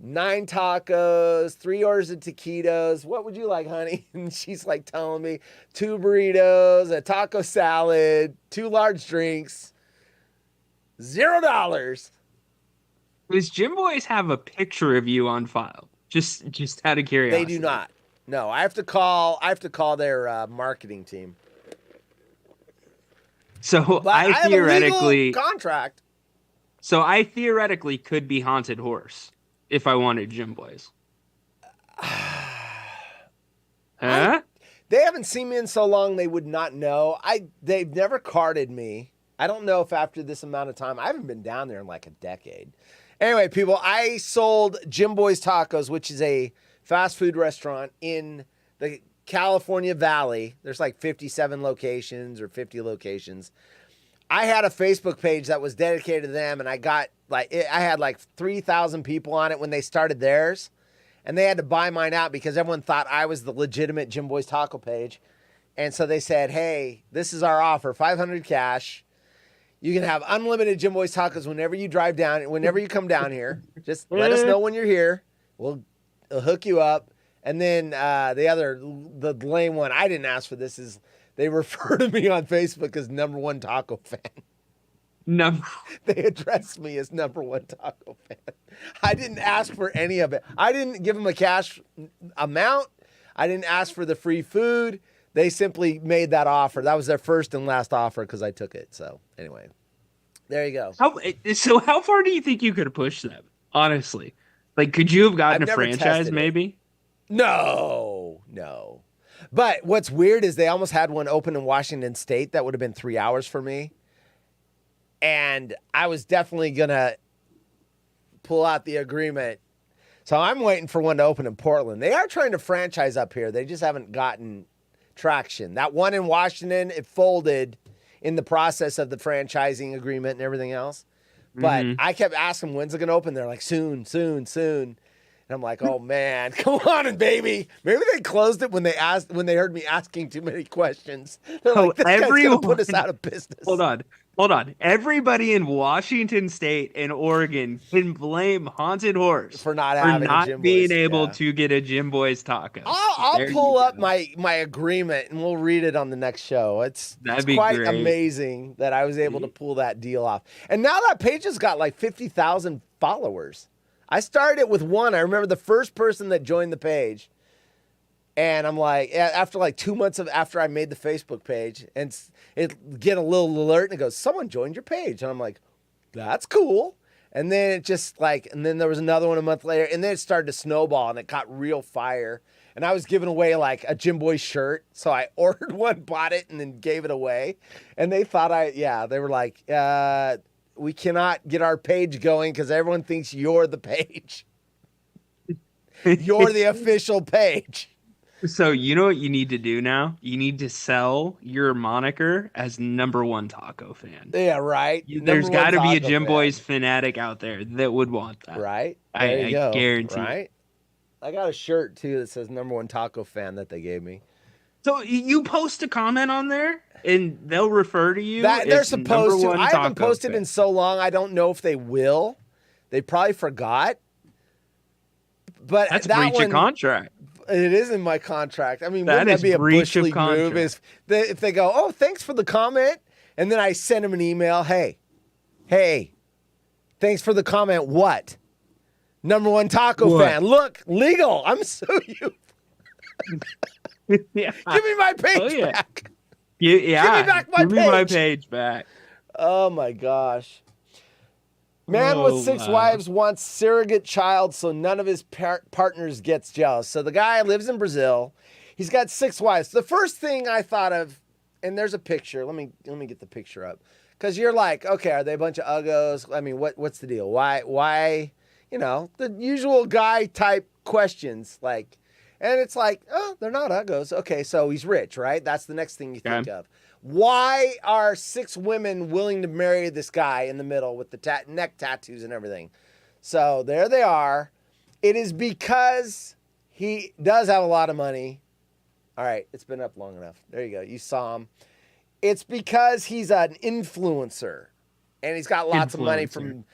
9 tacos, 3 orders of taquitos. What would you like, honey? And she's like telling me 2 burritos, a taco salad, 2 large drinks, $0. Does Jim Boys have a picture of you on file? Just out of curiosity. They do not. No, I have to call their marketing team. So But I have theoretically a legal contract. So I theoretically could be Haunted Horse if I wanted Jim Boys. Huh? They haven't seen me in so long they would not know. They've never carded me. I don't know if after this amount of time, I haven't been down there in like a decade. Anyway, people, I sold Jim Boys Tacos, which is a fast food restaurant in the California Valley. There's like 57 locations or 50 locations. I had a Facebook page that was dedicated to them, and I had like 3,000 people on it when they started theirs, and they had to buy mine out because everyone thought I was the legitimate Jim Boys Taco page. And so they said, hey, this is our offer, $500 cash. You can have unlimited Jim Boys Tacos whenever you drive down, whenever you come down here. Just let us know when you're here. We'll hook you up. And then the lame one, I didn't ask for this, is they refer to me on Facebook as #1 taco fan. They address me as #1 taco fan. I didn't ask for any of it. I didn't give them a cash amount. I didn't ask for the free food. They simply made that offer. That was their first and last offer because I took it. So anyway, there you go. How far do you think you could push them? Honestly, like, could you have gotten a franchise maybe? No. But what's weird is they almost had one open in Washington State that would have been 3 hours for me. And I was definitely going to pull out the agreement. So I'm waiting for one to open in Portland. They are trying to franchise up here. They just haven't gotten traction. That one in Washington, it folded in the process of the franchising agreement and everything else. But I kept asking, when's it going to open? They're like, soon. And I'm like, oh man, come on, baby. Maybe they closed it when they heard me asking too many questions. They're like, this guy's gonna put us out of business. Hold on. Everybody in Washington State and Oregon can blame Haunted Horse for not being able to get a Jim Boys taco. I'll pull up my agreement and we'll read it on the next show. It's quite great. Amazing that I was able to pull that deal off. And now that page has got like 50,000 followers. I started it with one. I remember the first person that joined the page. And I'm like, after like 2 months after I made the Facebook page, and it get a little alert and it goes, someone joined your page. And I'm like, that's cool. And then it just and then there was another one a month later, and then it started to snowball and it caught real fire. And I was giving away like a Jim Boy shirt. So I ordered one, bought it, and then gave it away. And they thought they were like, we cannot get our page going because everyone thinks you're the page. You're the official page. So you know what you need to do now? You need to sell your moniker as #1 taco fan. Yeah, right. There's got to be a Jim Boys fanatic out there that would want that. Right. I guarantee. Right. I got a shirt too that says #1 taco fan that they gave me. So you post a comment on there and they'll refer to you. They're supposed to. I haven't posted in so long. I don't know if they will. They probably forgot. But that's breach of contract. It is in my contract. I mean, wouldn't that be a Bush League move? If they go, oh, thanks for the comment, and then I send them an email, hey, thanks for the comment. What? #1 taco fan. Look, legal. I'm suing you. Yeah. Give me my page back. Yeah. Give me my page back. Oh my gosh. Man with 6 wives wants surrogate child so none of his partners gets jealous. So the guy lives in Brazil. He's got 6 wives. The first thing I thought of, and there's a picture. Let me get the picture up. Because you're like, okay, are they a bunch of uggos? I mean, what's the deal? Why, the usual guy type questions. And it's like, oh, they're not uggos. Okay, so he's rich, right? That's the next thing you think of. Why are 6 women willing to marry this guy in the middle with the neck tattoos and everything? So there they are. It is because he does have a lot of money. All right, it's been up long enough. There you go. You saw him. It's because he's an influencer, and he's got lots of money from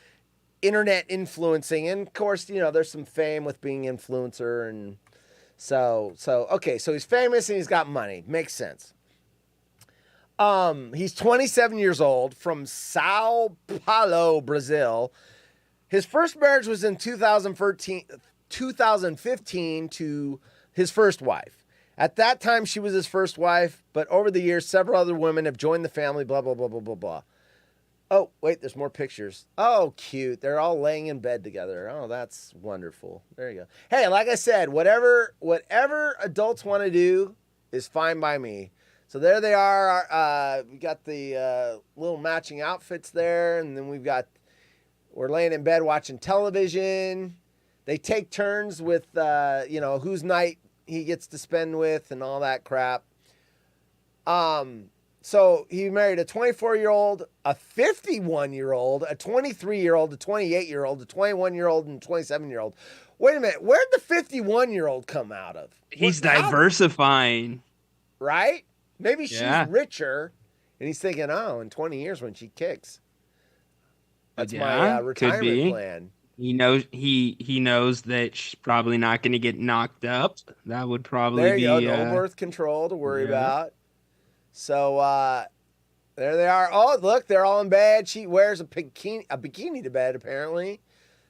internet influencing. And, of course, there's some fame with being influencer. And so he's famous and he's got money. Makes sense. He's 27 years old from Sao Paulo, Brazil. His first marriage was in 2015 to his first wife. At that time, she was his first wife, but over the years, several other women have joined the family, blah, blah, blah, blah, blah, blah. Oh, wait, there's more pictures. Oh, cute. They're all laying in bed together. Oh, that's wonderful. There you go. Hey, like I said, whatever adults want to do is fine by me. So there they are. We got the little matching outfits there, and then we're laying in bed watching television. They take turns with, whose night he gets to spend with and all that crap. So he married a 24-year-old, a 51-year-old, a 23-year-old, a 28-year-old, a 21-year-old, and a 27-year-old. Wait a minute. Where'd the 51-year-old come out of? He's diversifying. Right? Maybe she's richer, and he's thinking, in 20 years when she kicks. That's my retirement plan. He knows that she's probably not going to get knocked up. That would probably there be you go. No birth control to worry about. So there they are. Oh, look, they're all in bed. She wears a bikini to bed, apparently.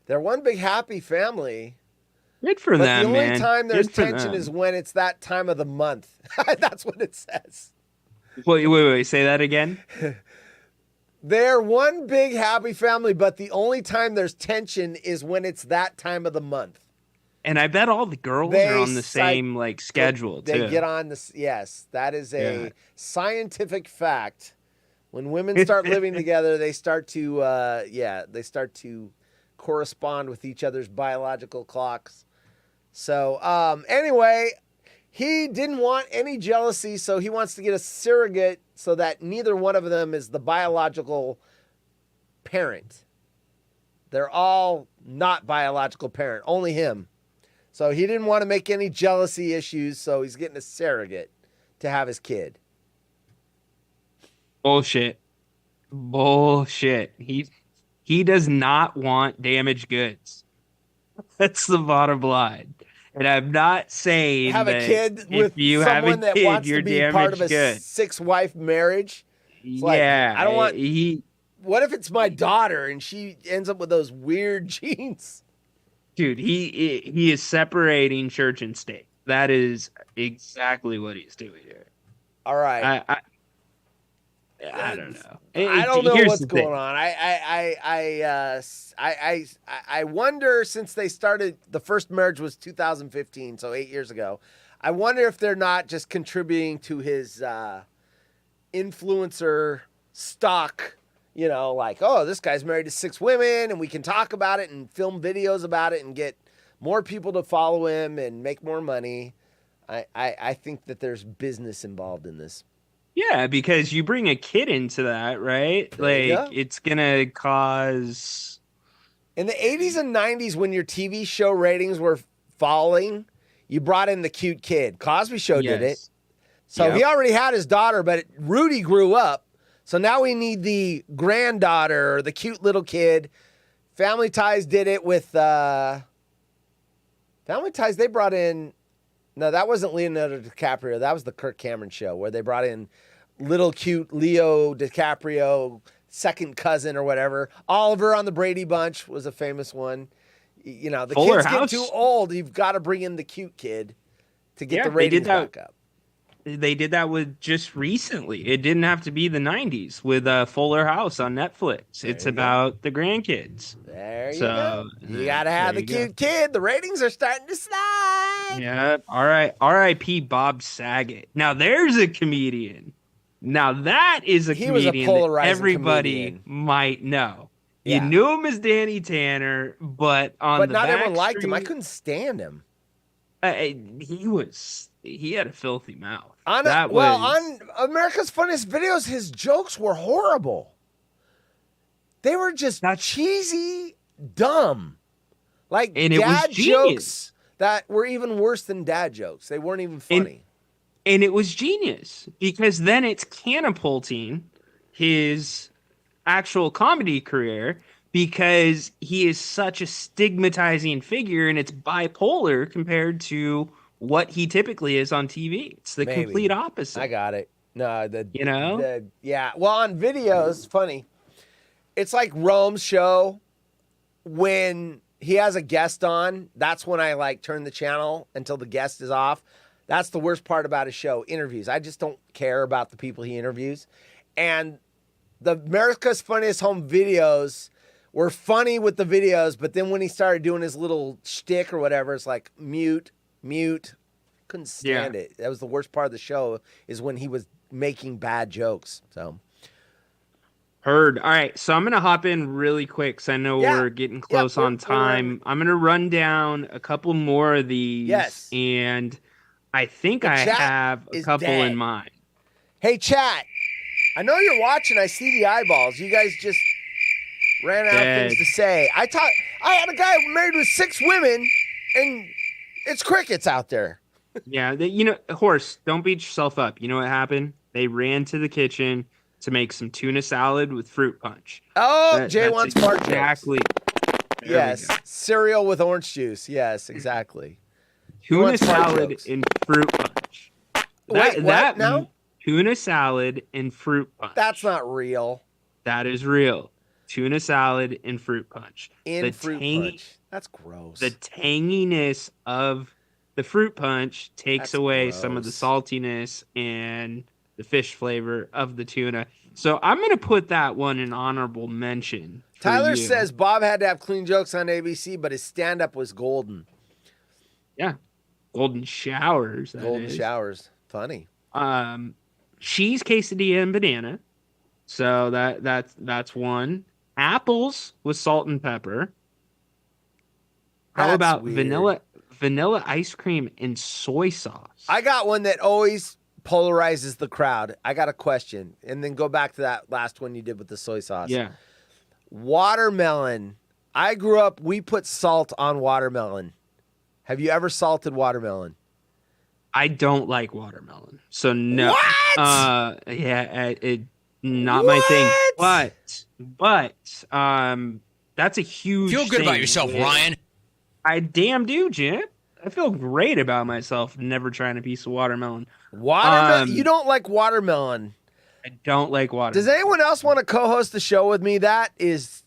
They're one big happy family. Good for them, man. The only time there's tension is when it's that time of the month. That's what it says. Wait. Say that again. They're one big happy family, but the only time there's tension is when it's that time of the month. And I bet all the girls are on the same schedule too. They get on this. Yes, that is a scientific fact. When women start living together, they start to correspond with each other's biological clocks. So anyway, he didn't want any jealousy, so he wants to get a surrogate so that neither one of them is the biological parent. They're all not biological parent, only him. So he didn't want to make any jealousy issues, so he's getting a surrogate to have his kid. Bullshit. He does not want damaged goods. That's the bottom line. And I'm not saying have a kid with someone that wants to be part of a 6-wife marriage. I don't want. What if it's my daughter and she ends up with those weird genes? Dude, he is separating church and state. That is exactly what he's doing here. All right. I don't know. I don't know what's going on. I wonder, since they started, the first marriage was 2015, so 8 years ago. I wonder if they're not just contributing to his influencer stock. This guy's married to 6 women, and we can talk about it and film videos about it and get more people to follow him and make more money. I think that there's business involved in this. Yeah, because you bring a kid into that, right? It's going to cause... In the 80s and 90s, when your TV show ratings were falling, you brought in the cute kid. Cosby Show did it. So he already had his daughter, but Rudy grew up. So now we need the granddaughter, or the cute little kid. Family Ties did it with... Family Ties, they brought in... No, that wasn't Leonardo DiCaprio. That was the Kirk Cameron show where they brought in little cute Leo DiCaprio, second cousin or whatever. Oliver on the Brady Bunch was a famous one. The Fuller kids House. get too old. You've got to bring in the cute kid to get the ratings back up. They did that with just recently. It didn't have to be the 90s with Fuller House on Netflix. It's about the grandkids. There you go. You got to have the cute kid. The ratings are starting to slide. Yeah. All right. R.I.P. Bob Saget. Now there's a comedian. Now that is a comedian that everybody might know. You knew him as Danny Tanner, but not everyone liked him. I couldn't stand him. He had a filthy mouth. On America's Funniest Videos, his jokes were horrible. They were just cheesy, dumb. Dad jokes that were even worse than dad jokes. They weren't even funny. And it was genius because then it's catapulting his actual comedy career because he is such a stigmatizing figure and it's bipolar compared to what he typically is on TV. It's the complete opposite. I got it. No, Yeah. Well, on videos, funny. It's like Rome's show. when he has a guest on, that's when I like turn the channel until the guest is off. That's the worst part about his show, interviews. I just don't care about the people he interviews. And the America's Funniest Home Videos were funny with the videos, but then when he started doing his little shtick or whatever, it's like mute. Couldn't stand it. That was the worst part of the show, is when he was making bad jokes. So Heard. All right, so I'm going to hop in really quick because I know we're getting close on time. I'm going to run down a couple more of these. Yes. And I think I have a couple in mind. Hey, chat. I know you're watching. I see the eyeballs. You guys just ran out of things to say. I had a guy married with 6 women, and it's crickets out there. Yeah, Horse, don't beat yourself up. You know what happened? They ran to the kitchen to make some tuna salad with fruit punch. Oh, Jay wants part jokes. Exactly. Yes, cereal with orange juice. Yes, exactly. Tuna salad and fruit punch. Wait, what now? Tuna salad and fruit punch. That's not real. That is real. Tuna salad and fruit punch. Punch. That's gross. The tanginess of the fruit punch takes away some of the saltiness and the fish flavor of the tuna. So I'm going to put that one in honorable mention. Tyler says Bob had to have clean jokes on ABC, but his stand-up was golden. Yeah. Golden showers. Golden showers. Funny. Cheese quesadilla and banana. So that's one. Apples with salt and pepper. How about vanilla ice cream and soy sauce? I got one that always polarizes the crowd. I got a question, and then go back to that last one you did with the soy sauce. Yeah. Watermelon. I grew up, we put salt on watermelon. Have you ever salted watermelon? I don't like watermelon, so no. What? Not my thing. But that's a huge. Feel good about yourself, Ryan. I damn do, Jim. I feel great about myself never trying a piece of watermelon. Watermelon? You don't like watermelon? I don't like watermelon. Does anyone else want to co-host the show with me? That's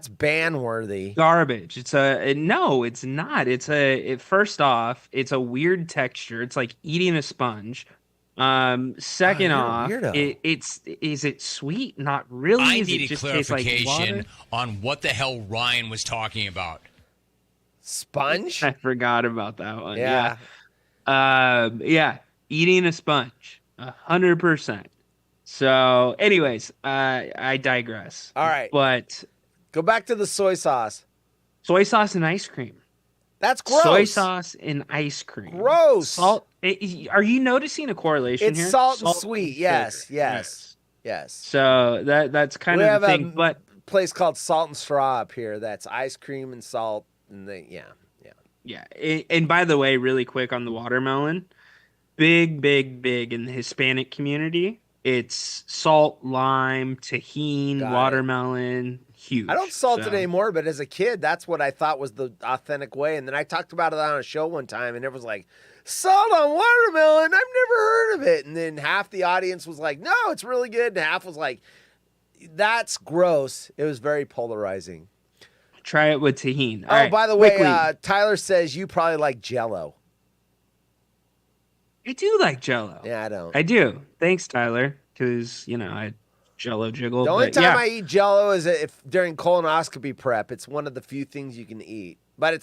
ban-worthy. Garbage. No, it's not. First off, it's a weird texture. It's like eating a sponge. Second off, is it sweet? Not really. I need a clarification on what the hell Ryan was talking about. Sponge? I forgot about that one. Yeah. Eating a sponge. 100%. So, anyways, I digress. All right. But go back to the soy sauce. Soy sauce and ice cream. That's gross. Soy sauce and ice cream. Gross. Salt. Are you noticing a correlation here? It's salt and sweet. Yes. So that's kind of the thing. But place called Salt and Straw up here. That's ice cream and salt, and yeah. And by the way, really quick on the watermelon, big in the Hispanic community. It's salt, lime, tahini, watermelon. Huge. I don't salt it anymore, but as a kid, that's what I thought was the authentic way. And then I talked about it on a show one time, and it was like, salt on watermelon? I've never heard of it. And then half the audience was like, no, it's really good. And half was like, that's gross. It was very polarizing. Try it with tahini. By the way, Tyler says you probably like Jell-O. I do like Jell-O. Yeah, I don't. I do. Thanks, Tyler, because, I Jell-O jiggle. The only time I eat Jell-O is if during colonoscopy prep. It's one of the few things you can eat. But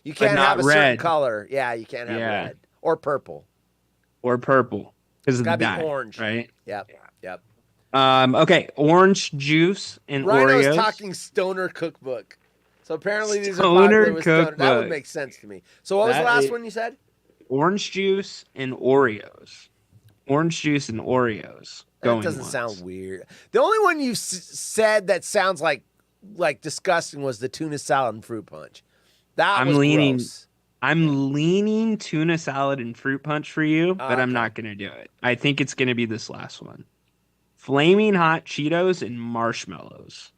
you can't have a certain color. Yeah, you can't have red. Or purple. Because of the dye. Gotta be orange. Right? Yep. Okay, orange juice and Rhino's Oreos. talking stoner cookbook. So apparently these are Stoner popular with stoner. cookbook. That would make sense to me. So what was the last one you said? Orange juice and Oreos. That doesn't sound weird. The only one you said that sounds like disgusting was the tuna salad and fruit punch. Was gross. I'm leaning tuna salad and fruit punch for you, but I'm not going to do it. I think it's going to be this last one. Flaming hot Cheetos and marshmallows.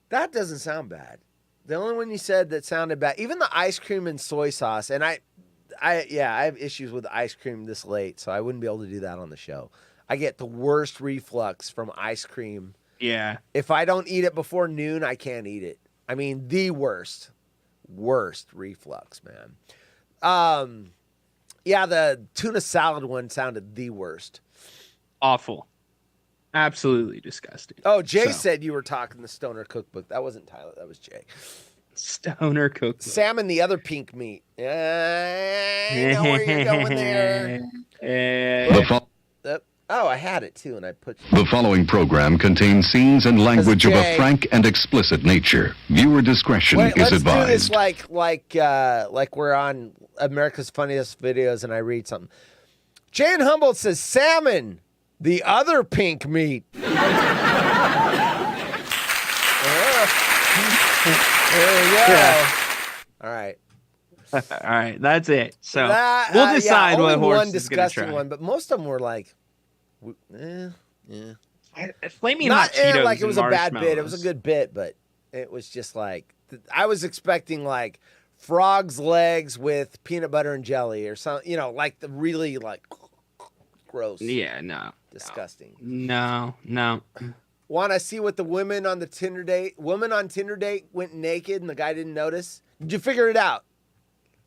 That doesn't sound bad. The only one you said that sounded bad, even the ice cream and soy sauce, and I have issues with ice cream this late, so I wouldn't be able to do that on the show. I get the worst reflux from ice cream. Yeah. If I don't eat it before noon, I can't eat it. I mean, the worst reflux, man. Yeah, the tuna salad one sounded the worst. Awful. Absolutely disgusting. Oh, Jay said you were talking the Stoner Cookbook. That wasn't Tyler. That was Jay. Stoner Cookbook. Salmon, the other pink meat. I know where you're going there. Oh, I had it too, and I put. The following program contains scenes and language of a frank and explicit nature. Viewer discretion is let's advised. do this like we're on America's Funniest Videos, and I read something. Jan Humboldt says salmon, the other pink meat. There we go. Yeah. All right. All right, that's it. So we'll decide what horse one is going to try. one, but most of them were like, Flaming Hot Cheetos like it was and a bad bit. It marshmallows. was a good bit, but it was just like I was expecting like frog's legs with peanut butter and jelly or something. Like the really like gross. Yeah, no, disgusting. No. Want to see what the women on Tinder date went naked and the guy didn't notice? Did you figure it out?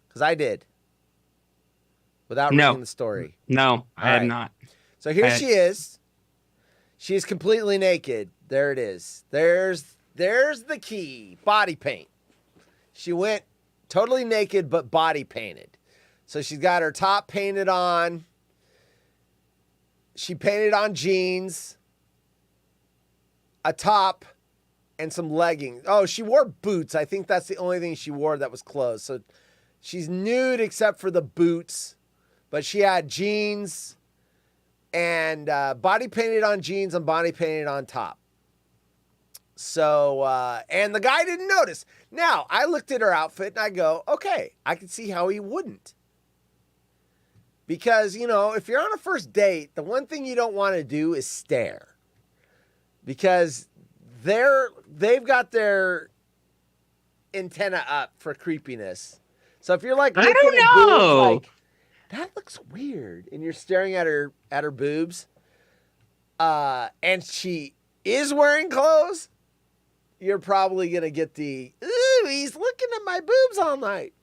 Because I did. Without reading the story. No, I had right. not. So here she is. She's completely naked. There it is. There's the key. Body paint. She went totally naked but body painted. So she's got her top painted on. She painted on jeans, a top, and some leggings. Oh, she wore boots. I think that's the only thing she wore that was closed. So she's nude except for the boots, but she had jeans and body painted on jeans and body painted on top. So, and the guy didn't notice. Now, I looked at her outfit and I go, okay, I can see how he wouldn't. Because, if you're on a first date, the one thing you don't want to do is stare. Because they've got their antenna up for creepiness. So if you're like, I don't know. Boobs, like, that looks weird, and you're staring at her boobs, and she is wearing clothes, you're probably gonna get the ooh, he's looking at my boobs all night.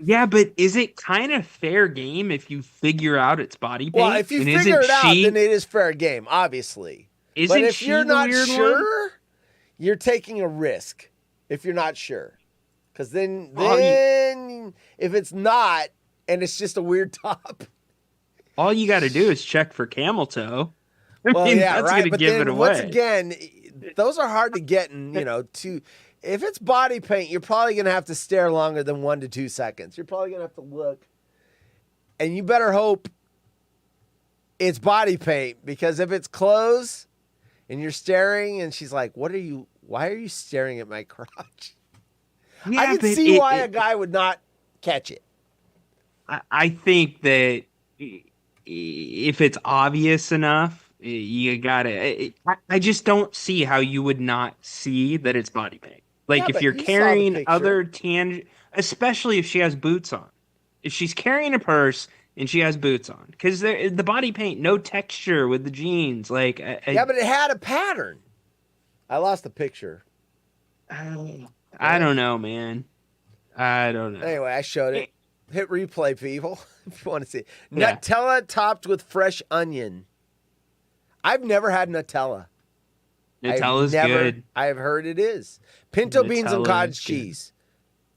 Yeah, but is it kind of fair game if you figure out it's body paint? Well, if you figure it out, then it is fair game, obviously. But if you're not sure, you're taking a risk. If you're not sure, because then if it's not and it's just a weird top, all you got to do is check for camel toe. Well, yeah, that's right. gonna But give then it away. once again, those are hard to get, and if it's body paint, you're probably gonna have to stare longer than 1 to 2 seconds. You're probably gonna have to look, and you better hope it's body paint, because if it's clothes and you're staring, and she's like, why are you staring at my crotch? Yeah, I can see why a guy would not catch it. I think that if it's obvious enough, you gotta. I just don't see how you would not see that it's body paint. Like if you're carrying other especially if she has boots on. If she's carrying a purse and she has boots on, because the body paint, no texture with the jeans. Like yeah, but it had a pattern. I lost the picture. I don't know, man. I don't know. Anyway, I showed it. Hit replay, people, if you want to see it. Yeah. Nutella topped with fresh onion. I've never had Nutella. Nutella's good. I've heard it is. Pinto beans and cottage cheese.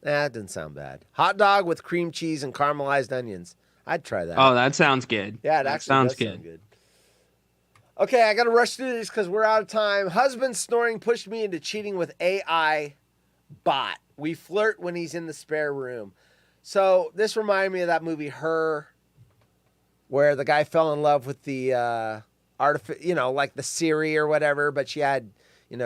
That doesn't sound bad. Hot dog with cream cheese and caramelized onions. I'd try that. Oh, that sounds good. Yeah, that sounds good. Okay, I got to rush through this because we're out of time. Husband snoring pushed me into cheating with AI bot. We flirt when he's in the spare room. So this reminded me of that movie Her, where the guy fell in love with the like the Siri or whatever, but she had,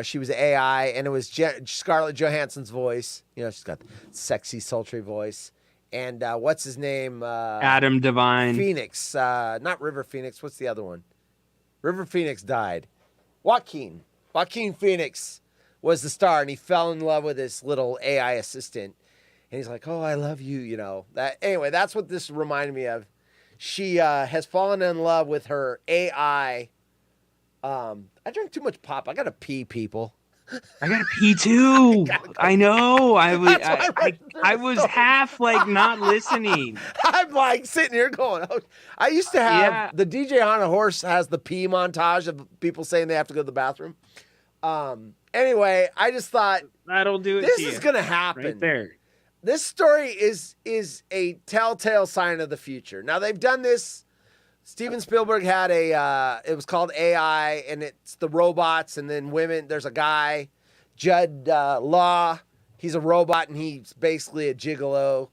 she was AI, and it was Scarlett Johansson's voice. She's got the sexy, sultry voice. And what's his name? Adam Devine. Phoenix. Not River Phoenix. What's the other one? River Phoenix died. Joaquin Phoenix was the star, and he fell in love with this little AI assistant. And he's like, oh, I love you, Anyway, that's what this reminded me of. She has fallen in love with her AI. I drank too much pop. I got to pee, people. I gotta pee too. I know. I was half like not listening. I'm like sitting here going, oh. I used to have the DJ on a Horse has the pee montage of people saying they have to go to the bathroom. Anyway, I just thought that'll do it. This is gonna happen right there. This story is a telltale sign of the future. Now they've done this. Steven Spielberg had it was called AI, and it's the robots and then women. There's a guy, Judd Law. He's a robot, and he's basically a gigolo,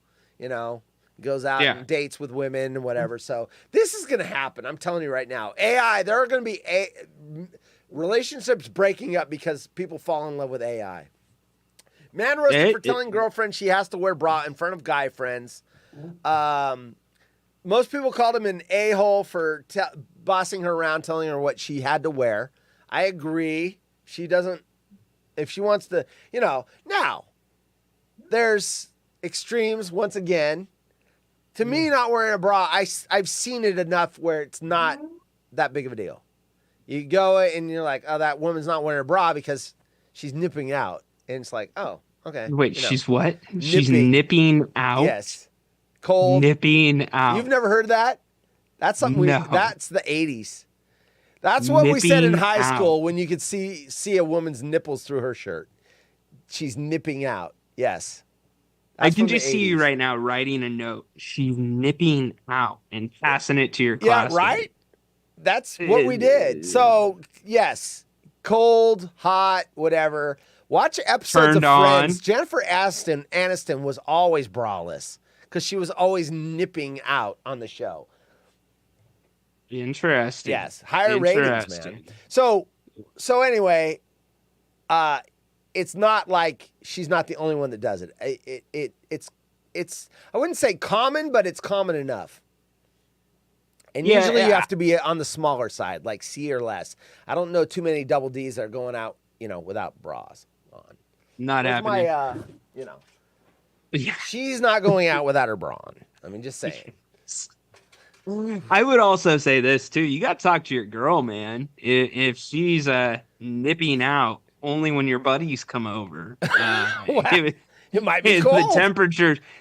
goes out and dates with women and whatever. So this is going to happen. I'm telling you right now. AI, there are going to be relationships breaking up because people fall in love with AI. Man roasted for telling girlfriend she has to wear bra in front of guy friends. Most people called him an a-hole for bossing her around, telling her what she had to wear. I agree. She doesn't, if she wants to, now there's extremes once again. To me, not wearing a bra, I've seen it enough where it's not that big of a deal. You go and you're like, oh, that woman's not wearing a bra because she's nipping out. And it's like, oh, okay. Wait, she's what? She's nipping out? Yes. Cold. Nipping out. You've never heard that? That's something that's the 80s. That's what we said in high school when you could see a woman's nipples through her shirt. She's nipping out. Yes. I can just see you right now writing a note. She's nipping out and passing it to your class. Yeah, right? That's what we did. So, yes. Cold, hot, whatever. Watch episodes of Friends. Jennifer Aniston was always braless because she was always nipping out on the show. Interesting. Yes, higher ratings, man. So anyway, it's not like she's not the only one that does it. It's I wouldn't say common, but it's common enough. And usually you have to be on the smaller side, like C or less. I don't know too many double Ds that are going out, without bras on. Not happening. She's not going out without her bra on. I mean, just saying. I would also say this too. You got to talk to your girl, man. If she's nipping out only when your buddies come over, it might be cold.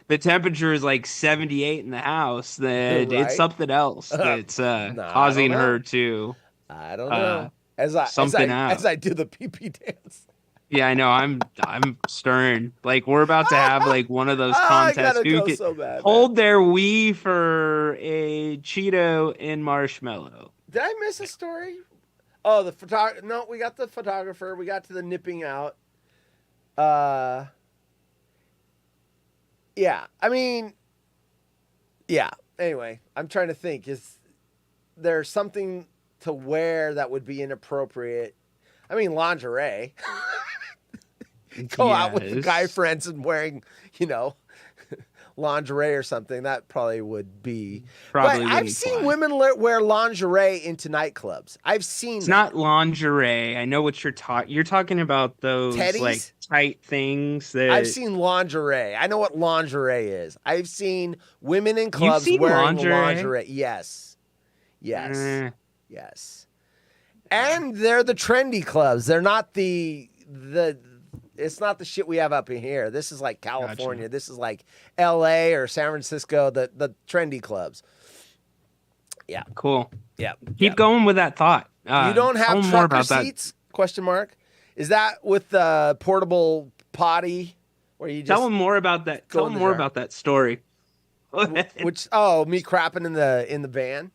The temperature is like 78 in the house. That it's something else that's causing her to. I don't know. As I do the pee-pee dance. Yeah, I know. I'm stirring. Like we're about to have like one of those contests. Who can so bad, hold their wee for a Cheeto and marshmallow? Did I miss a story? Oh, the photographer. No, we got the photographer. We got to the nipping out. Yeah. I mean, yeah. Anyway, I'm trying to think. Is there something to wear that would be inappropriate? I mean, lingerie. Go out with the guy friends and wearing, lingerie or something. That probably would be. But I've seen women wear lingerie into nightclubs. I've seen. It's not lingerie. I know what you're talking. You're talking about those Teddies? Like tight things that. I've seen lingerie. I know what lingerie is. I've seen women in clubs wearing lingerie. Yes. Yes. And they're the trendy clubs. They're not the it's not the shit we have up in here. This is like California. Gotcha. This is like LA or San Francisco, the trendy clubs. Yeah. Cool. Yeah. Keep going with that thought. You don't have trucker seats? Question mark. Is that with the portable potty where you just tell them more about that? Tell them more about that story. Which me crapping in the van.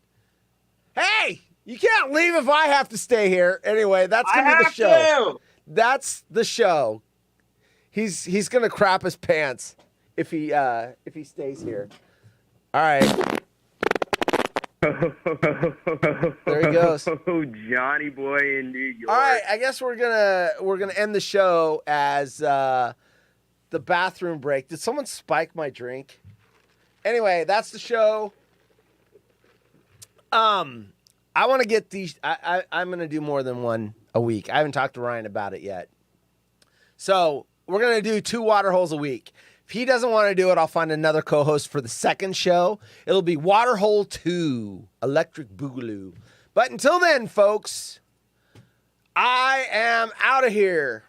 Hey! You can't leave if I have to stay here. Anyway, that's gonna be the show. That's the show. He's gonna crap his pants if he stays here. All right. There he goes. Oh, Johnny boy in New York. All right, I guess we're gonna end the show as the bathroom break. Did someone spike my drink? Anyway, that's the show. I want to get these. I'm going to do more than one a week. I haven't talked to Ryan about it yet. So we're going to do 2 water holes a week. If he doesn't want to do it, I'll find another co-host for the second show. It'll be Water Hole 2, Electric Boogaloo. But until then, folks, I am out of here.